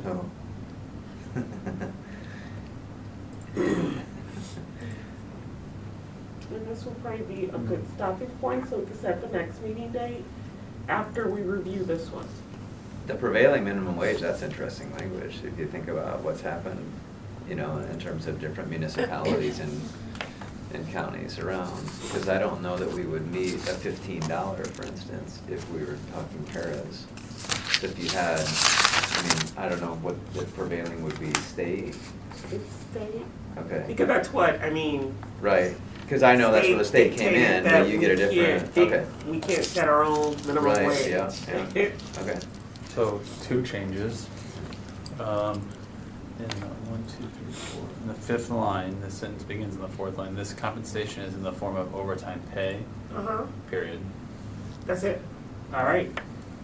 Speaker 5: Oh.
Speaker 1: And this will probably be a good stopping point, so we can set the next meeting date after we review this one.
Speaker 5: The prevailing minimum wage, that's interesting language, if you think about what's happened, you know, in terms of different municipalities and counties around. Because I don't know that we would meet a $15, for instance, if we were talking paras. So if you had, I mean, I don't know what the prevailing would be, state?
Speaker 1: It's state,
Speaker 5: Okay,
Speaker 1: because that's what, I mean.
Speaker 5: right, because I know that's where the state came in,
Speaker 1: dictated
Speaker 5: but
Speaker 1: that
Speaker 5: you get a
Speaker 1: we
Speaker 5: different,
Speaker 1: can't-
Speaker 5: okay,
Speaker 1: We can't set our own minimum
Speaker 5: Right,
Speaker 1: wage.
Speaker 5: yeah, yeah. okay.
Speaker 4: So, two changes. In the 1, 2, 3, 4, in the fifth line, the sentence begins in the fourth line, this compensation is in the form of overtime pay,
Speaker 1: Uh-huh,
Speaker 4: period.
Speaker 1: that's it. All right.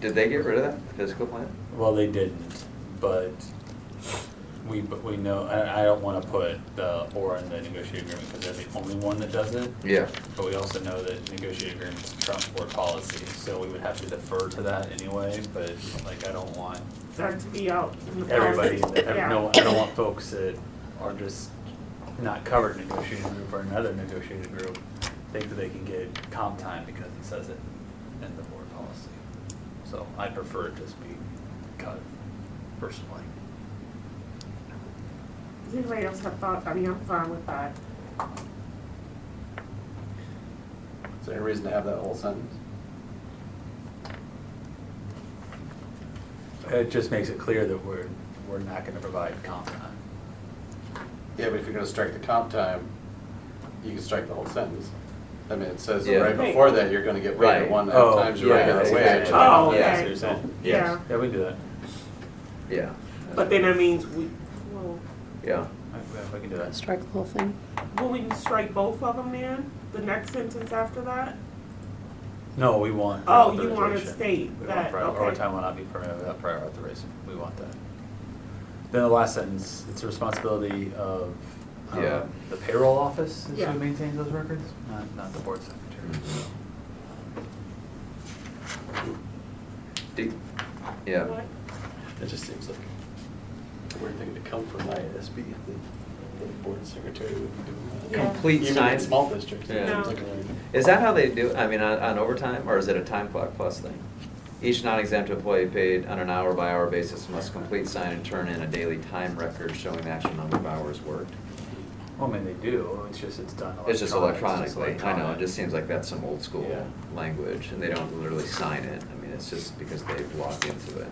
Speaker 5: Did they get rid of that, the physical plant?
Speaker 4: Well, they didn't, but we know, I don't wanna put the or in the negotiated agreement, because they're the only one that does it.
Speaker 5: Yeah.
Speaker 4: But we also know that negotiated agreements trump board policy, so we would have to defer to that anyway, but like, I don't want
Speaker 1: That to be out. in the
Speaker 4: everybody,
Speaker 1: policy. Yeah.
Speaker 4: no, I don't want folks that are just not covered in negotiated group or another negotiated group think that they can get comp time because it says it in the board policy. So I prefer it just be cut personally.
Speaker 1: Does anybody else have thoughts? I mean, I'm fine with that.
Speaker 2: Is there any reason to have that whole sentence?
Speaker 4: It just makes it clear that we're not gonna provide comp time.
Speaker 2: Yeah, but if you're gonna strike the comp time, you can strike the whole sentence. I mean, it says
Speaker 5: Yeah.
Speaker 2: right before that, you're gonna get paid
Speaker 5: Right.
Speaker 2: at 1.5
Speaker 4: Oh,
Speaker 2: times your
Speaker 4: yeah,
Speaker 2: regular
Speaker 4: that's
Speaker 2: wage.
Speaker 4: exactly
Speaker 1: Oh,
Speaker 4: right.
Speaker 1: okay.
Speaker 4: Yeah, so you're saying,
Speaker 1: Yeah.
Speaker 4: yeah, we can do that.
Speaker 5: Yeah.
Speaker 1: But then that means well,
Speaker 5: Yeah.
Speaker 4: We can do that.
Speaker 8: Strike the whole thing.
Speaker 1: will we strike both of them then? The next sentence after that?
Speaker 4: No, we want.
Speaker 1: Oh, you want to
Speaker 4: authorization.
Speaker 1: state
Speaker 4: We
Speaker 1: that,
Speaker 4: want
Speaker 1: okay.
Speaker 4: overtime will not be permitted without prior authorization. We want that. Then the last sentence, it's the responsibility of
Speaker 5: Yeah.
Speaker 4: the payroll office is
Speaker 1: Yeah.
Speaker 4: who maintains those records, not the board secretary.
Speaker 5: Yeah.
Speaker 1: What?
Speaker 2: It just seems like a weird thing to come from ISB. The board secretary would be doing that.
Speaker 1: Yeah.
Speaker 5: Complete
Speaker 2: Even
Speaker 5: sign.
Speaker 2: in small districts, it
Speaker 5: Yeah.
Speaker 2: seems like a weird.
Speaker 5: Is that how they do, I mean, on overtime, or is it a time clock plus thing? Each non-exempt employee paid on an hour-by-hour basis must complete, sign, and turn in a daily time record showing the actual number of hours worked.
Speaker 4: Well, I mean, they do, it's just, it's done
Speaker 5: It's just electronically, I know, it
Speaker 4: electronic.
Speaker 5: just seems like that's some old school
Speaker 4: Yeah.
Speaker 5: language, and they don't literally sign it, I mean, it's just because they've logged into it.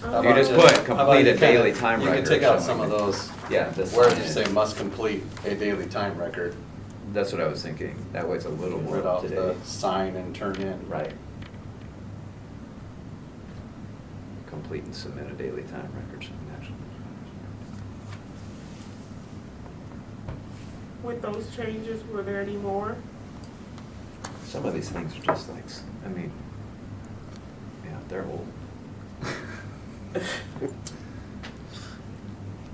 Speaker 2: How
Speaker 5: You
Speaker 2: about
Speaker 5: just
Speaker 2: just-
Speaker 5: put
Speaker 2: how about
Speaker 5: complete
Speaker 2: you
Speaker 5: a daily
Speaker 2: kinda-
Speaker 5: time
Speaker 2: You
Speaker 5: record.
Speaker 2: can take out
Speaker 5: showing
Speaker 2: some of
Speaker 5: it.
Speaker 2: those,
Speaker 5: Yeah, this.
Speaker 2: where you say must complete a daily time record,
Speaker 5: That's what I was thinking. That way it's a little more
Speaker 2: rid
Speaker 5: up
Speaker 2: off
Speaker 5: to
Speaker 2: the
Speaker 5: date.
Speaker 2: sign and turn in.
Speaker 5: Right. Complete and submit a daily time record showing action.
Speaker 1: With those changes, were there any more?
Speaker 5: Some of these things are just like, I mean, yeah, they're old.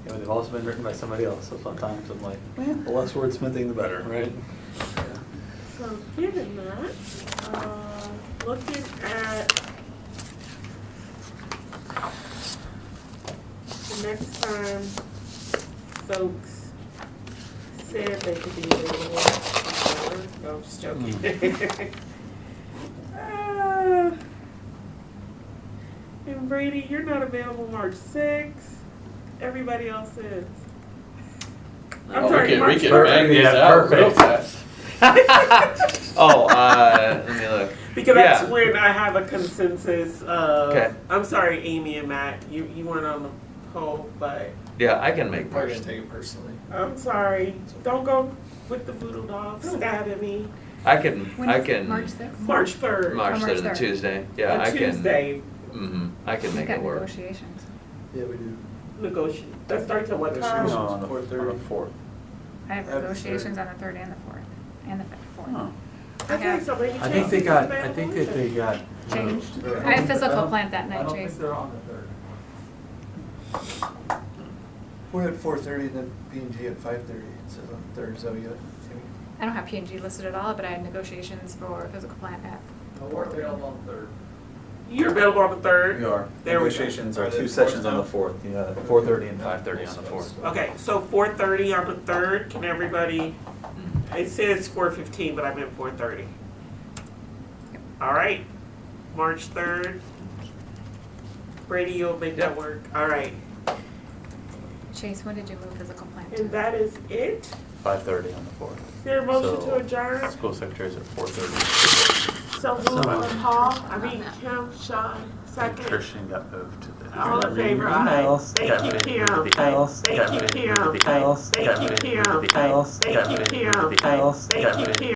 Speaker 4: Yeah, but they've also been written by somebody else, so sometimes I'm like, the less wordsmithing, the better, right?
Speaker 1: So given that, looking at the next time folks said they could be available, no, I'm just joking. And Brady, you're not available March 6th. Everybody else is. I'm
Speaker 2: Oh,
Speaker 1: sorry,
Speaker 2: we
Speaker 1: March
Speaker 2: can
Speaker 1: 3rd.
Speaker 2: bang these
Speaker 3: Yeah,
Speaker 2: out real
Speaker 3: perfect.
Speaker 2: fast.
Speaker 5: Oh, let me look.
Speaker 1: Because that's
Speaker 5: Yeah.
Speaker 1: when I have a consensus of,
Speaker 5: Okay.
Speaker 1: I'm sorry, Amy and Matt, you weren't on the poll, but
Speaker 5: Yeah, I can make
Speaker 6: Probably
Speaker 5: March.
Speaker 6: gonna take it personally.
Speaker 1: I'm sorry. Don't go with the voodoo doll stabbing me.
Speaker 5: I can,
Speaker 7: When
Speaker 5: I
Speaker 7: is it?
Speaker 5: can.
Speaker 7: March 6th?
Speaker 1: March 3rd.
Speaker 5: March
Speaker 7: Oh, March
Speaker 5: 3rd, the
Speaker 7: 3rd.
Speaker 5: Tuesday. Yeah,
Speaker 1: On
Speaker 5: I can.
Speaker 1: Tuesday,
Speaker 5: I can
Speaker 7: We've
Speaker 5: make
Speaker 7: got
Speaker 5: it work.
Speaker 7: negotiations.
Speaker 6: Yeah, we do.
Speaker 1: negotiate. That starts at what time?
Speaker 4: No, on the
Speaker 6: 4:30.
Speaker 4: 4th.
Speaker 7: I have
Speaker 6: I have the
Speaker 7: negotiations
Speaker 6: 3rd.
Speaker 7: on the 3rd and the 4th, and the 4th.
Speaker 4: Huh.
Speaker 7: I
Speaker 1: Okay,
Speaker 7: have
Speaker 1: so maybe
Speaker 4: I think they
Speaker 1: change
Speaker 4: got,
Speaker 1: this
Speaker 4: I think that
Speaker 1: available.
Speaker 4: they got
Speaker 7: changed.
Speaker 6: Yeah.
Speaker 7: I have physical plant that night, Chase.
Speaker 4: they're on the 3rd.
Speaker 6: We're at 4:30, then P and G at 5:30, it says on the 3rd, so you got,
Speaker 7: I don't have P&G listed at all, but I had negotiations for physical plant at 4:30.
Speaker 4: on the 3rd.
Speaker 1: You're available on the 3rd?
Speaker 4: We are.
Speaker 1: There we go.
Speaker 4: Negotiations
Speaker 6: Are
Speaker 4: are
Speaker 6: they
Speaker 4: two
Speaker 6: the
Speaker 4: sessions
Speaker 6: 4th
Speaker 4: on the
Speaker 6: now?
Speaker 4: 4th, yeah, 4:30 and 5:30 on the 4th.
Speaker 1: Okay, so 4:30 on the 3rd. Can everybody, it says 4:15, but I meant 4:30. All right, March 3rd. Brady, you'll make that
Speaker 5: Yep.
Speaker 1: work. All right,
Speaker 7: Chase, when did you move physical plant to?
Speaker 1: and that is it.
Speaker 3: 5:30 on the 4th.
Speaker 1: Is there a motion
Speaker 3: So-
Speaker 1: to adjourn?
Speaker 3: School secretaries at 4:30.
Speaker 1: So moved on Paul, Kim, Sean, second.
Speaker 3: Christian got moved to the.
Speaker 1: All in favor, aye. Thank you, Kim. Thank you, Kim. Thank you, Kim. Thank you, Kim. Thank you, Kim. Thank you, Kim.